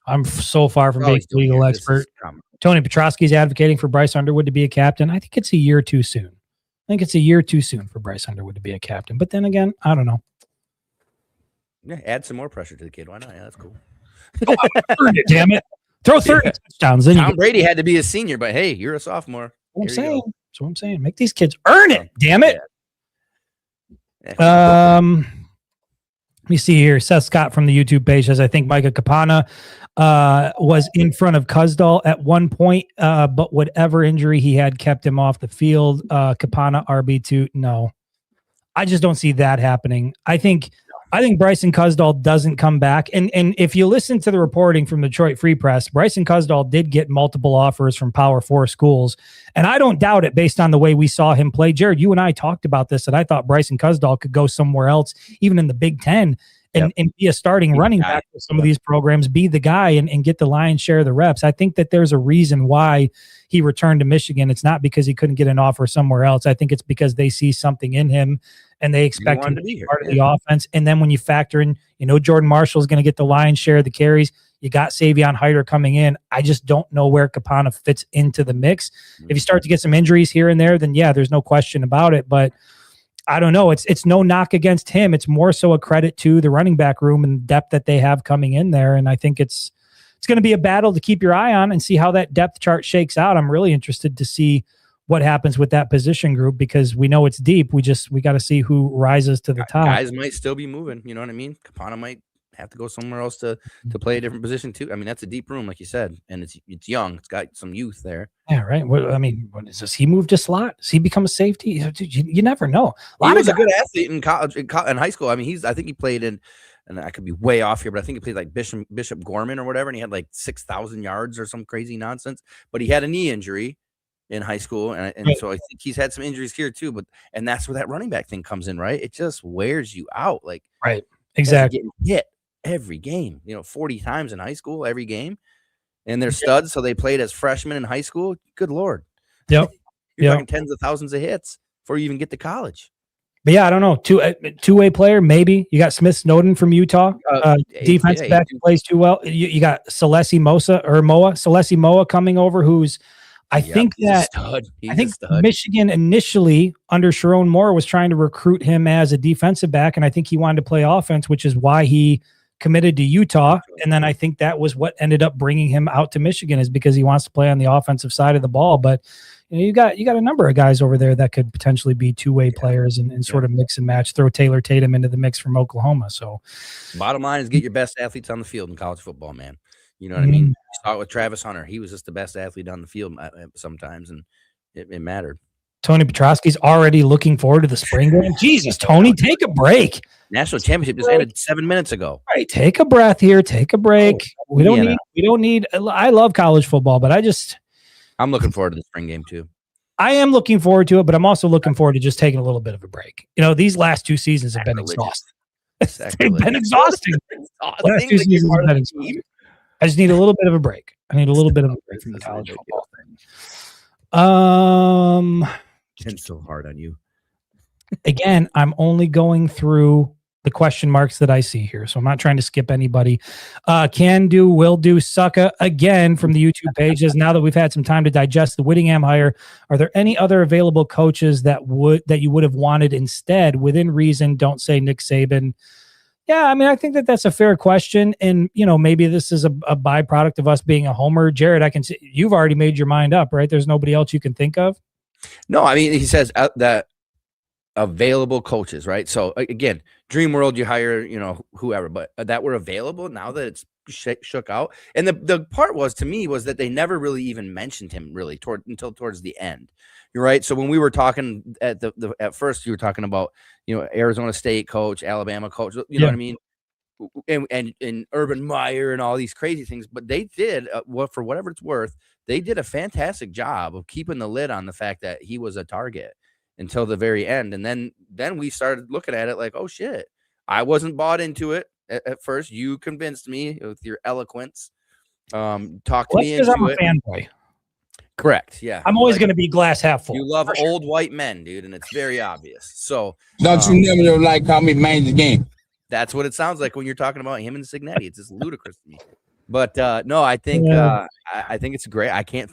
I'm so far from being a legal expert. Tony Petrosky's advocating for Bryce Underwood to be a captain. I think it's a year too soon. I think it's a year too soon for Bryce Underwood to be a captain. But then again, I don't know. Yeah, add some more pressure to the kid. Why not? Yeah, that's cool. Damn it. Throw 30 touchdowns. Tom Brady had to be a senior, but hey, you're a sophomore. That's what I'm saying. Make these kids earn it. Damn it. Yeah. Let me see here. Seth Scott from the YouTube page says, I think Micah Kapana was in front of Kuzdal at one point, but whatever injury he had kept him off the field. Kapana RB2, no. I just don't see that happening. I think I think Bryson Cusdall doesn't come back. And if you listen to the reporting from the Detroit Free Press, Bryson Cusdall did get multiple offers from Power 4 schools. And I don't doubt it based on the way we saw him play. Jared, you and I talked about this, and I thought Bryson Cusdall could go somewhere else, even in the Big Ten, and be a starting running back for some of these programs, be the guy and get the lion's share of the reps. I think that there's a reason why he returned to Michigan. It's not because he couldn't get an offer somewhere else. I think it's because they see something in him and they expect him to be part of the offense. And then when you factor in, Jordan Marshall is going to get the lion's share of the carries. You got Savion Hyder coming in. I just don't know where Kapana fits into the mix. If you start to get some injuries here and there, then yeah, there's no question about it. But I don't know. It's no knock against him. It's more so a credit to the running back room and the depth that they have coming in there. And I think it's going to be a battle to keep your eye on and see how that depth chart shakes out. I'm really interested to see what happens with that position group because we know it's deep. We got to see who rises to the top. Guys might still be moving. You know what I mean? Kapana might have to go somewhere else to play a different position too. I mean, that's a deep room, like you said, and it's young. It's got some youth there. Yeah, right. What is this? He moved to slot? Does he become a safety? Dude, you never know. He was a good athlete in college, in high school. I mean, I think he played in, and I could be way off here, but I think he played like Bishop Gorman or whatever, and he had like 6,000 yards or some crazy nonsense. But he had a knee injury in high school, and right. So I think he's had some injuries here too. And that's where that running back thing comes in, right? It just wears you out, like right, exactly. Getting hit every game, 40 times in high school, every game, and they're studs. So they played as freshmen in high school. Good Lord. Yep. You're talking tens of thousands of hits before you even get to college. But yeah, I don't know. Two-way player, maybe. You got Smith Snowden from Utah, defensive back who plays too well. You got Celesi Moa coming over, who's I think Michigan initially under Sharon Moore was trying to recruit him as a defensive back, and I think he wanted to play offense, which is why he committed to Utah. And then I think that was what ended up bringing him out to Michigan, is because he wants to play on the offensive side of the ball. But you got a number of guys over there that could potentially be two-way players and sort of mix and match. Throw Taylor Tatum into the mix from Oklahoma. So bottom line is get your best athletes on the field in college football, man. You know what I mean? You saw it with Travis Hunter. He was just the best athlete on the field sometimes, and it mattered. Tony Petrosky's already looking forward to the spring game. Jesus, Tony, take a break. National championship just ended 7 minutes ago. All right, take a breath here. Take a break. We don't need. I love college football, but I'm looking forward to the spring game too. I am looking forward to it, but I'm also looking forward to just taking a little bit of a break. These last 2 seasons have been exhausting. They've been exhausting. Last 2 seasons have been exhausting. I just need a little bit of a break. I need a little bit of a break from the college football thing. It's so hard on you. Again, I'm only going through the question marks that I see here, so I'm not trying to skip anybody. Can do, will do, Sucka again from the YouTube pages. Now that we've had some time to digest the Whittingham hire, are there any other available coaches that you would have wanted instead? Within reason, don't say Nick Saban. Yeah, I mean, I think that's a fair question. And, maybe this is a byproduct of us being a homer. Jared, I can see you've already made your mind up, right? There's nobody else you can think of? No, I mean, he says that available coaches, right? So, again, Dream World, you hire, whoever, but that were available now that it's shook out. And the part to me was that they never really even mentioned him really until towards the end. You're right. So when we were talking at first, you were talking about, Arizona State coach, Alabama coach, you know what I mean? And Urban Meyer and all these crazy things, but they did for whatever it's worth, they did a fantastic job of keeping the lid on the fact that he was a target until the very end. And then we started looking at it like, oh shit, I wasn't bought into it at first. You convinced me with your eloquence. Talk to me into I'm a it. Fanboy. Correct. Yeah. I'm always going to be glass half full. You love old white men, dude, and it's very obvious. So don't you never call me man the game. That's what it sounds like when you're talking about him and Cignetti. It's just ludicrous to me. But no, I think I think it's great. I can't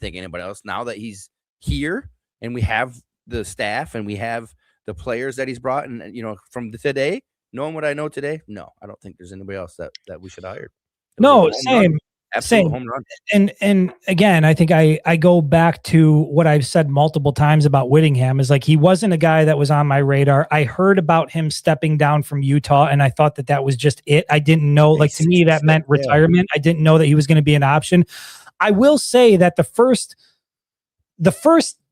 think anybody else now that he's here and we have the staff and we have the players that he's brought. And from today, knowing what I know today, no, I don't think there's anybody else that we should hire. No, same. Absolute home run. And again, I think I go back to what I've said multiple times about Whittingham is like, he wasn't a guy that was on my radar. I heard about him stepping down from Utah and I thought that was just it. I didn't know, to me, that meant retirement. I didn't know that he was going to be an option. I will say that the first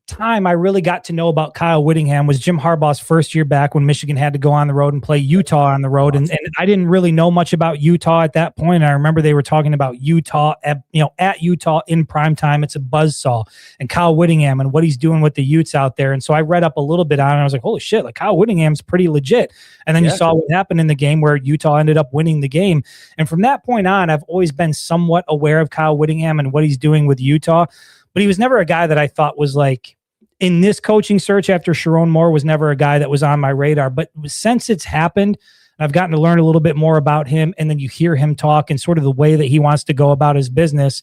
time I really got to know about Kyle Whittingham was Jim Harbaugh's first year back when Michigan had to go on the road and play Utah on the road. And I didn't really know much about Utah at that point. I remember they were talking about Utah at Utah in prime time. It's a buzzsaw, and Kyle Whittingham and what he's doing with the Utes out there. And so I read up a little bit on it. And I was like, holy shit, like Kyle Whittingham's pretty legit. And then you saw what happened in the game where Utah ended up winning the game. And from that point on, I've always been somewhat aware of Kyle Whittingham and what he's doing with Utah. But he was never a guy that I thought was like, in this coaching search after Sharon Moore, was never a guy that was on my radar. But since it's happened, I've gotten to learn a little bit more about him. And then you hear him talk and sort of the way that he wants to go about his business.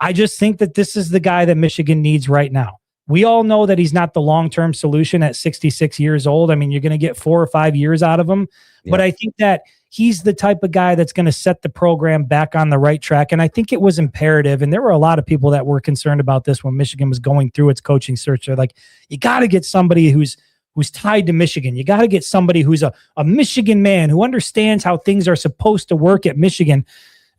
I just think that this is the guy that Michigan needs right now. We all know that he's not the long-term solution at 66 years old. I mean, you're going to get 4 or 5 years out of him. Yeah. But I think that he's the type of guy that's going to set the program back on the right track. And I think it was imperative. And there were a lot of people that were concerned about this when Michigan was going through its coaching search. They're like, you got to get somebody who's tied to Michigan. You got to get somebody who's a Michigan man who understands how things are supposed to work at Michigan.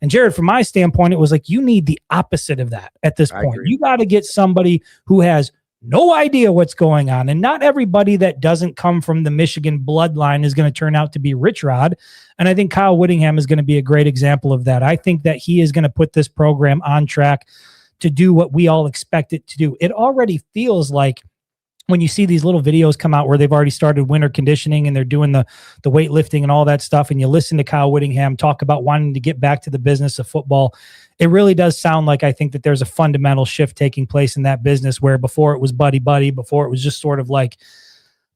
And Jared, from my standpoint, it was like, you need the opposite of that at this point. You got to get somebody who has no idea what's going on. And not everybody that doesn't come from the Michigan bloodline is going to turn out to be Rich Rod. And I think Kyle Whittingham is going to be a great example of that. I think that he is going to put this program on track to do what we all expect it to do. It already feels like, when you see these little videos come out where they've already started winter conditioning and they're doing the weightlifting and all that stuff, and you listen to Kyle Whittingham talk about wanting to get back to the business of football, it really does sound like I think that there's a fundamental shift taking place in that business, where before it was buddy-buddy, before it was just sort of like,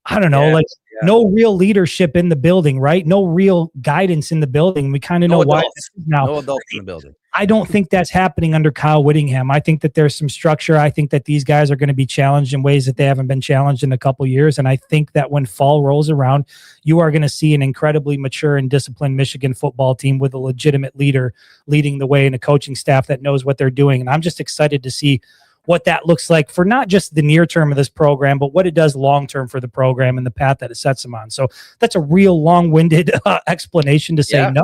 I don't know, no real leadership in the building, right? No real guidance in the building. We kind of know why now. No adults in the building. I don't think that's happening under Kyle Whittingham. I think that there's some structure. I think that these guys are going to be challenged in ways that they haven't been challenged in a couple of years. And I think that when fall rolls around, you are going to see an incredibly mature and disciplined Michigan football team with a legitimate leader leading the way and a coaching staff that knows what they're doing. And I'm just excited to see what that looks like for not just the near term of this program, but what it does long term for the program and the path that it sets them on. So that's a real long-winded explanation to say no.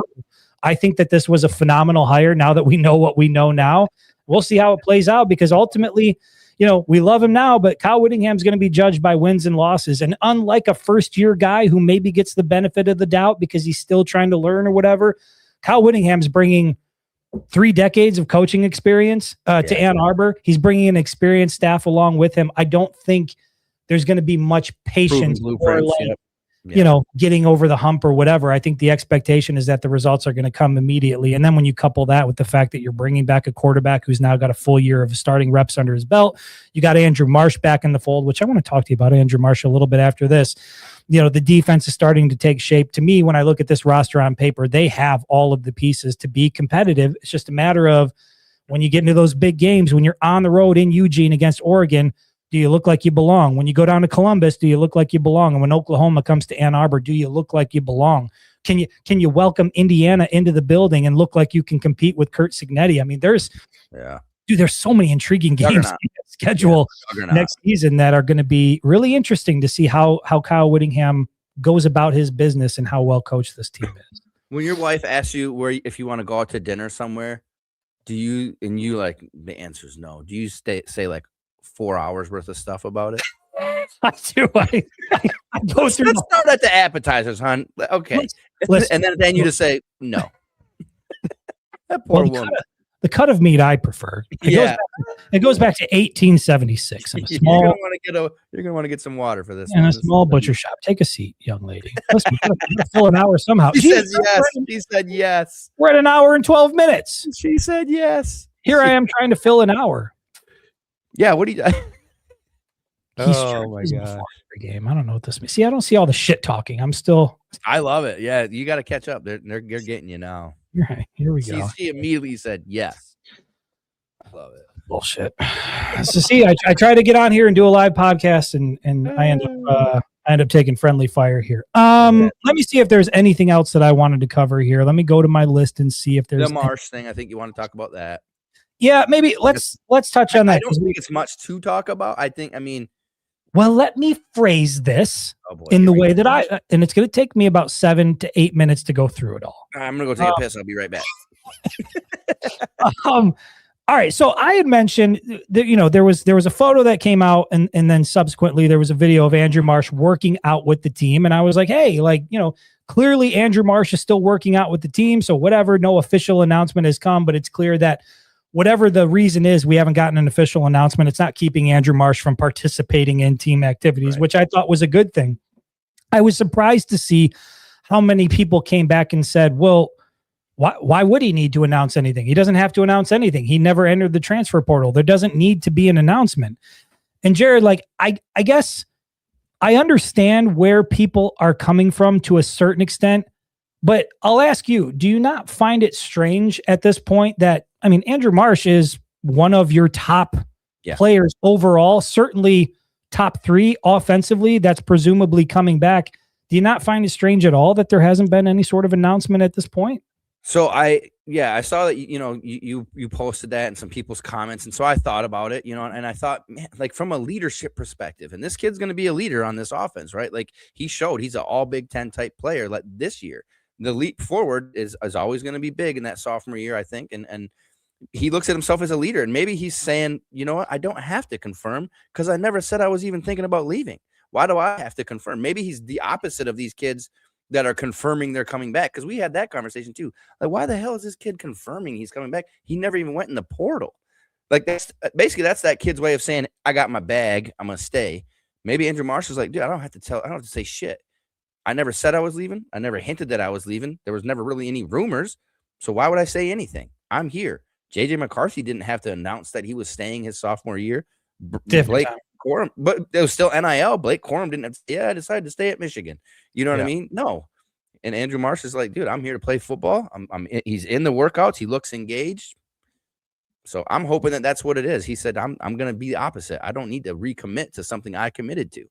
I think that this was a phenomenal hire. Now that we know what we know now, we'll see how it plays out, because ultimately, we love him now, but Kyle Whittingham's going to be judged by wins and losses. And unlike a first-year guy who maybe gets the benefit of the doubt because he's still trying to learn or whatever, Kyle Whittingham's bringing 3 decades of coaching experience to Ann Arbor. He's bringing an experienced staff along with him. I don't think there's going to be much patience or getting over the hump or whatever. I think the expectation is that the results are going to come immediately. And then when you couple that with the fact that you're bringing back a quarterback who's now got a full year of starting reps under his belt, you got Andrew Marsh back in the fold, which I want to talk to you about Andrew Marsh a little bit after this. The defense is starting to take shape. To me, when I look at this roster on paper, they have all of the pieces to be competitive. It's just a matter of when you get into those big games, when you're on the road in Eugene against Oregon, do you look like you belong? When you go down to Columbus, do you look like you belong? And when Oklahoma comes to Ann Arbor, do you look like you belong? Can you welcome Indiana into the building and look like you can compete with Curt Cignetti? I mean, there's so many intriguing games in the schedule next season that are going to be really interesting to see how Kyle Whittingham goes about his business and how well coached this team is. When your wife asks you if you want to go out to dinner somewhere, the answer is no. Do you say like 4 hours worth of stuff about it? I do. I go through. Let's start at the appetizers, hon. Okay. And then you just say no. That poor woman. The cut of meat I prefer. It goes back to 1876. You're gonna want to get some water for this. In a small butcher shop. Take a seat, young lady. Listen, we gotta fill an hour somehow. She says yes. She said yes. We're at an hour and 12 minutes. She said yes. Here I am trying to fill an hour. Yeah, what do you? Oh my god! Game. I don't know what this means. See, I don't see all the shit talking. I love it. Yeah, you got to catch up. They're getting you now. Right, here we go. She immediately said yes. I love it. Bullshit. So see, I try to get on here and do a live podcast, and I end up taking friendly fire here. Let me see if there's anything else that I wanted to cover here. Let me go to my list and see if there's the Marsh thing. I think you want to talk about that. Yeah, maybe let's touch on that. I don't think it's much to talk about. Well, let me phrase this in the way that and it's going to take me about 7 to 8 minutes to go through it all. I'm going to go take a piss. I'll be right back. All right, so I had mentioned that, there was a photo that came out, and then subsequently there was a video of Andrew Marsh working out with the team, and I was like, hey, clearly Andrew Marsh is still working out with the team, so whatever, no official announcement has come, but it's clear that whatever the reason is, we haven't gotten an official announcement. It's not keeping Andrew Marsh from participating in team activities, Right. which I thought was a good thing. I was surprised to see how many people came back and said, well, why would he need to announce anything? He doesn't have to announce anything. He never entered the transfer portal. There doesn't need to be an announcement. And Jared, I guess I understand where people are coming from to a certain extent, but I'll ask you, do you not find it strange at this point that, Andrew Marsh is one of your top players overall, certainly top 3 offensively, that's presumably coming back. Do you not find it strange at all that there hasn't been any sort of announcement at this point? So I saw that, you posted that in some people's comments. And so I thought about it, and I thought, man, from a leadership perspective, and this kid's going to be a leader on this offense, right? He showed he's an all Big Ten type player this year. The leap forward is always going to be big in that sophomore year, I think. And he looks at himself as a leader, and maybe he's saying, you know what? I don't have to confirm because I never said I was even thinking about leaving. Why do I have to confirm? Maybe he's the opposite of these kids that are confirming they're coming back. Because we had that conversation too. Why the hell is this kid confirming he's coming back? He never even went in the portal. That's that kid's way of saying, I got my bag, I'm going to stay. Maybe Andrew Marsh is like, dude, I don't have to say shit. I never said I was leaving. I never hinted that I was leaving. There was never really any rumors. So why would I say anything? I'm here. JJ McCarthy didn't have to announce that he was staying his sophomore year. Blake Corum, but it was still NIL. Blake Corum didn't have to say, I decided to stay at Michigan. You know what I mean? No. And Andrew Marsh is like, dude, I'm here to play football. He's in the workouts. He looks engaged. So I'm hoping that that's what it is. He said, I'm going to be the opposite. I don't need to recommit to something I committed to.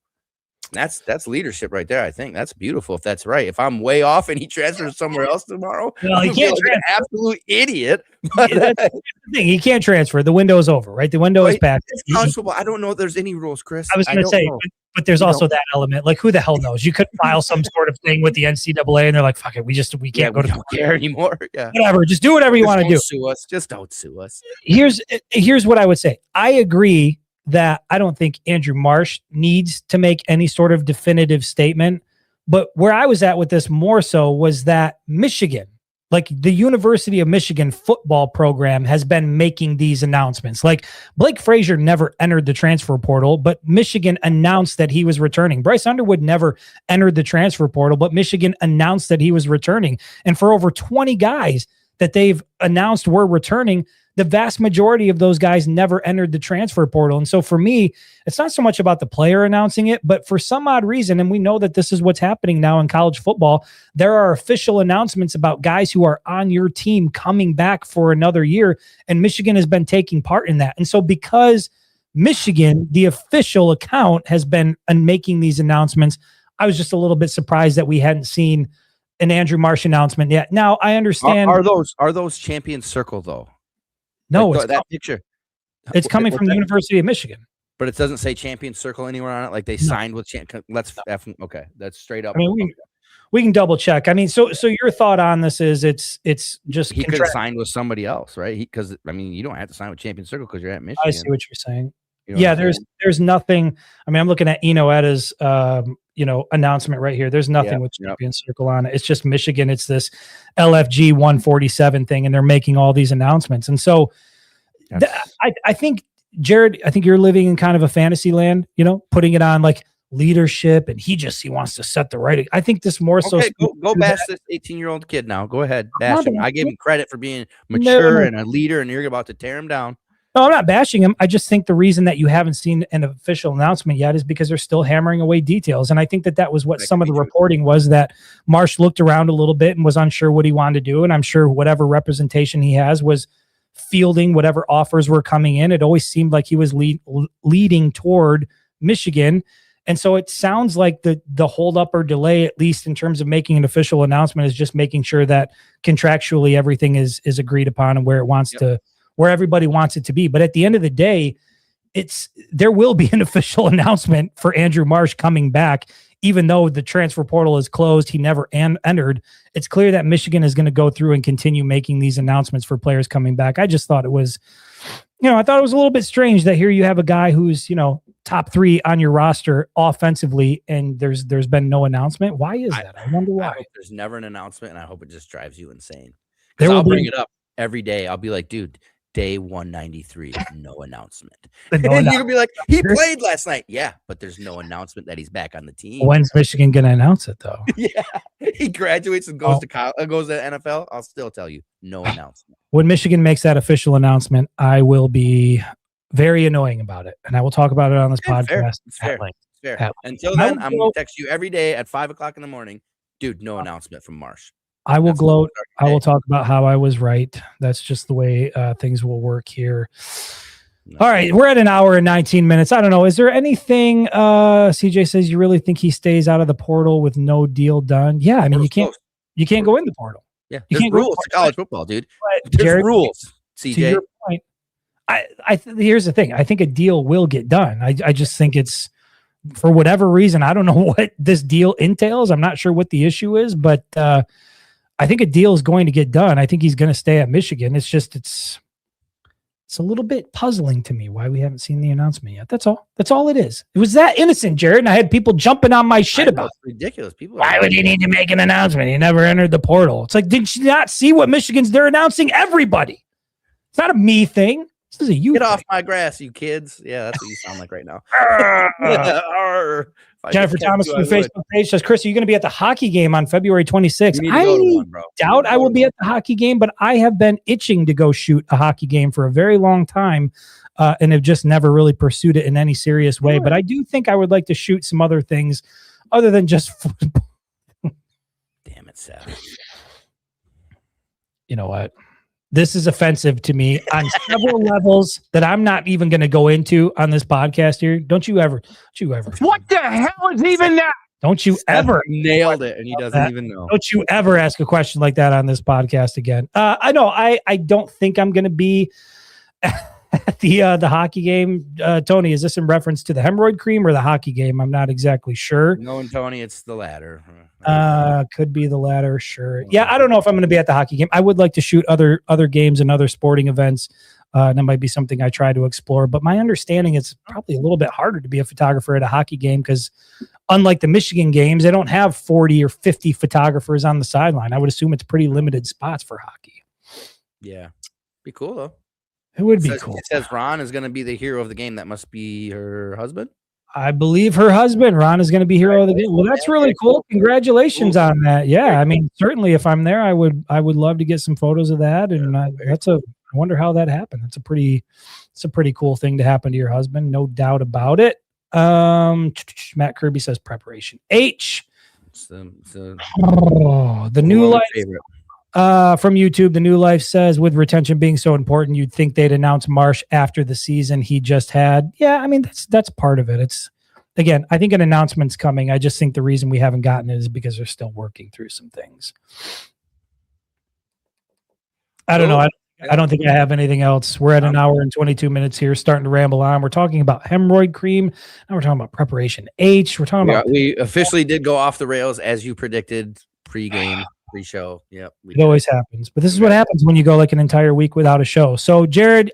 That's leadership right there. I think that's beautiful. If that's right, if I'm way off and he transfers somewhere else tomorrow, well, he can't transfer. An absolute idiot. That's the thing. He can't transfer. The window is over, right? The window is back. I don't know if there's any rules, Chris. I was going to say, but there's also that element. Who the hell knows? You could file some sort of thing with the NCAA, and they're like, "Fuck it, we can't go to don't care anymore." Yeah, whatever. Just do whatever you want to do. Sue us. Just don't sue us. Here's what I would say. I agree that I don't think Andrew Marsh needs to make any sort of definitive statement. But where I was at with this more so was that Michigan, the University of Michigan football program, has been making these announcements. Blake Frazier never entered the transfer portal, but Michigan announced that he was returning. Bryce Underwood never entered the transfer portal, but Michigan announced that he was returning. And for over 20 guys that they've announced were returning, the vast majority of those guys never entered the transfer portal. And so for me, it's not so much about the player announcing it, but for some odd reason, and we know that this is what's happening now in college football, there are official announcements about guys who are on your team coming back for another year, and Michigan has been taking part in that. And so because Michigan, the official account, has been making these announcements, I was just a little bit surprised that we hadn't seen an Andrew Marsh announcement yet. Now, I understand. Are those Champions Circle, though? No, it's that picture. It's coming from the University of Michigan, but it doesn't say Champion Circle anywhere on it. They signed with okay, that's straight up. We can double check. So your thought on this is it's just he could have signed with somebody else, right? Because you don't have to sign with Champion Circle because you're at Michigan. I see what you're saying. There's nothing. I'm looking at Eno Etta's announcement right here. There's nothing with Champion Circle on it. It's just Michigan. It's this LFG 147 thing, and they're making all these announcements. And so I think, Jared, you're living in kind of a fantasy land, putting it on leadership, and he wants to set the right. I think this more so. Go bash this 18-year-old kid now. Go ahead, bash him. I gave him credit for being mature and a leader, and you're about to tear him down. No, I'm not bashing him. I just think the reason that you haven't seen an official announcement yet is because they're still hammering away details. And I think that was what some of the reporting was, that Marsh looked around a little bit and was unsure what he wanted to do. And I'm sure whatever representation he has was fielding whatever offers were coming in. It always seemed like he was leading toward Michigan. And so it sounds like the holdup or delay, at least in terms of making an official announcement, is just making sure that contractually everything is agreed upon and where it wants to, where everybody wants it to be. But at the end of the day, there will be an official announcement for Andrew Marsh coming back even though the transfer portal is closed, he never entered. It's clear that Michigan is going to go through and continue making these announcements for players coming back. I just thought it was, I thought it was a little bit strange that here you have a guy who's, top 3 on your roster offensively, and there's been no announcement. Why is that? I wonder why. I hope there's never an announcement, and I hope it just drives you insane. There Because I'll will bring be- it up every day. I'll be like, dude, day 193, no announcement. No And announcement. you'll be like, he played last night. Yeah, but there's no announcement that he's back on the team. When's Michigan going to announce it, though? Yeah, he graduates and goes to college, goes to NFL. I'll still tell you, no announcement. When Michigan makes that official announcement, I will be very annoying about it, and I will talk about it on this Fair. podcast. It's fair. at length. It's fair. At- Until I then, will I'm go- gonna text you every day at 5:00 in the morning, dude. No announcement from Marsh. I will That's gloat. what I we'll will start talk about how I was right. That's just the way things will work here. today. All right, we're at an hour and 19 minutes. I don't know. Is there anything? CJ says you really think he stays out of the portal with no deal done? Yeah, I mean you Portal's can't closed. go in the portal. Yeah, You there's can't go rules to college football, dude. But There's Jared, rules. to CJ, your point, here's the thing. I think a deal will get done. I just think it's, for whatever reason, I don't know what this deal entails. I'm not sure what the issue is, but I think a deal is going to get done. I think he's going to stay at Michigan. It's a little bit puzzling to me why we haven't seen the announcement yet. That's all. That's all it is. It was that innocent, Jared, and I had people jumping on my shit I know, about it's ridiculous. People, why would he need to make an announcement? He never entered the portal. It's like, did you not see what Michigan's? They're announcing everybody. It's not a me thing. This is a you get thing. off my grass, you kids? Yeah, that's what you sound like right now. Arr. If I Jennifer could catch Thomas you, from I the would. Facebook page says, Chris, are you going to be at the hockey game on February 26th? You need to go to I one, bro. doubt I will be at the hockey game, but I have been itching to go shoot a hockey game for a very long time and have just never really pursued it in any serious way. But I do think I would like to shoot some other things other than just football. Damn it, Seth. You know what? This is offensive to me on several levels that I'm not even going to go into on this podcast here. Don't you ever. What the hell is even that? Don't you ever. nailed it, and he doesn't even know. Don't you ever ask a question like that on this podcast again. I know I don't think I'm going to be at the hockey game. Tony, is this in reference to the hemorrhoid cream or the hockey game? I'm not exactly sure. No, and Tony, it's the latter. Could be the latter. Sure. Yeah. I don't know if I'm going to be at the hockey game. I would like to shoot other games and other sporting events. That might be something I try to explore, but my understanding is probably a little bit harder to be a photographer at a hockey game because unlike the Michigan games, they don't have 40 or 50 photographers on the sideline. I would assume it's pretty limited spots for hockey. Yeah, be cool though. It would be It says, cool. It says Ron is going to be the hero of the game. That must be her husband. I believe her husband, Ron, is going to be hero of the game. Well, that's really cool. Congratulations on that. Yeah. I mean, certainly if I'm there, I would love to get some photos of that. And I wonder how that happened. It's a pretty cool thing to happen to your husband. No doubt about it. Matt Kirby says preparation. H. It's the The new woman's life favorite. from YouTube. The new life says with retention being so important, you'd think they'd announce Marsh after the season he just had. Yeah, I mean that's part of it. It's again, I think an announcement's coming. I just think the reason we haven't gotten it is because they're still working through some things. I don't know. I don't think I have anything else. We're at an hour and 22 minutes here, starting to ramble on. We're talking about hemorrhoid cream. Now we're talking about preparation H. We're talking about We officially did go off the rails as you predicted pre-game, pre-show. Yep. it always happens, but this is what happens when you go like an entire week without a show. So, Jared,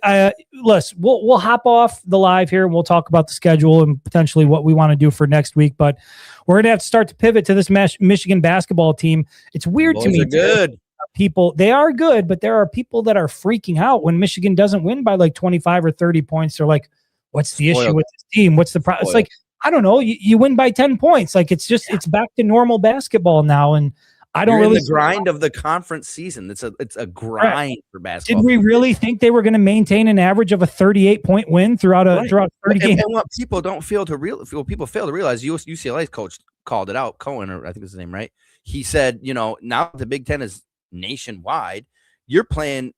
listen, we'll hop off the live here and we'll talk about the schedule and potentially what we want to do for next week. But we're gonna have to start to pivot to this Michigan basketball team. It's weird to Boys me. are good. People, they are good, but there are people that are freaking out when Michigan doesn't win by like 25 or 30 points. They're like, "What's the issue Spoiled. with this team? What's the problem?" It's like, I don't know. You win by 10 points. Like it's back to normal basketball now, and I don't You're really in the grind of the conference season. It's a grind for basketball. Did we really think they were going to maintain an average of a 38-point win throughout 30 games? And what people don't fail to people fail to realize, UCLA's coach called it out. Cohen, or I think is his name, right? He said, now the Big Ten is nationwide. You're playing.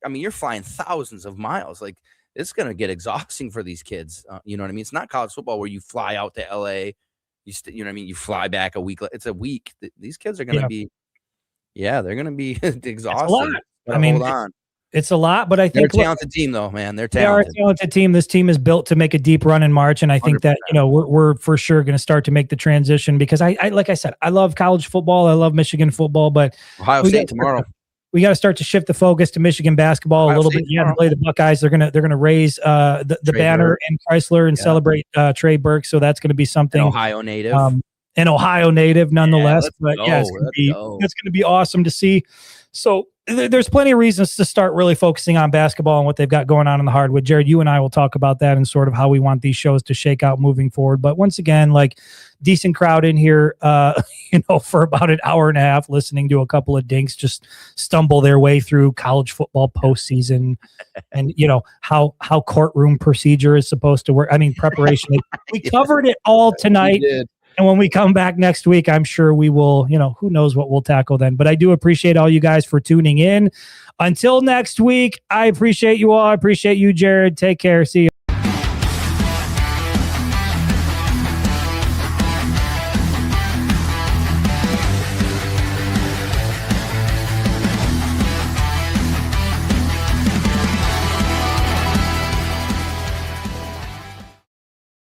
I mean, you're flying thousands of miles. Like it's going to get exhausting for these kids. You know what I mean? It's not college football where you fly out to LA. You know what I mean? You fly back a week. It's a week. These kids are going to be, they're going to be exhausted. I mean, hold on. It's a lot, but I They're a think talented team, though, man. They're they are a talented. talented team. This team is built to make a deep run in March, and I think that 100%. we're for sure going to start to make the transition because I like I said, I love college football, I love Michigan football, but Ohio we State gotta tomorrow. we got to start to shift the focus to Michigan basketball Ohio a little State bit. Yeah, to tomorrow. play the Buckeyes. They're gonna raise the Trey banner Burke. in Chrysler and Yeah. celebrate Trey Burke. So that's going to be An something. Ohio native. An Ohio native, nonetheless. let's But go, yeah, it's going let's to go. be awesome to see. So there's plenty of reasons to start really focusing on basketball and what they've got going on in the hardwood. Jared, you and I will talk about that and sort of how we want these shows to shake out moving forward. But once again, like decent crowd in here, for about an hour and a half, listening to a couple of dinks just stumble their way through college football postseason, and how courtroom procedure is supposed to work. I mean, preparation. We covered it all tonight. We did. And when we come back next week, I'm sure we will, who knows what we'll tackle then. But I do appreciate all you guys for tuning in. Until next week, I appreciate you all. I appreciate you, Jared. Take care. See you.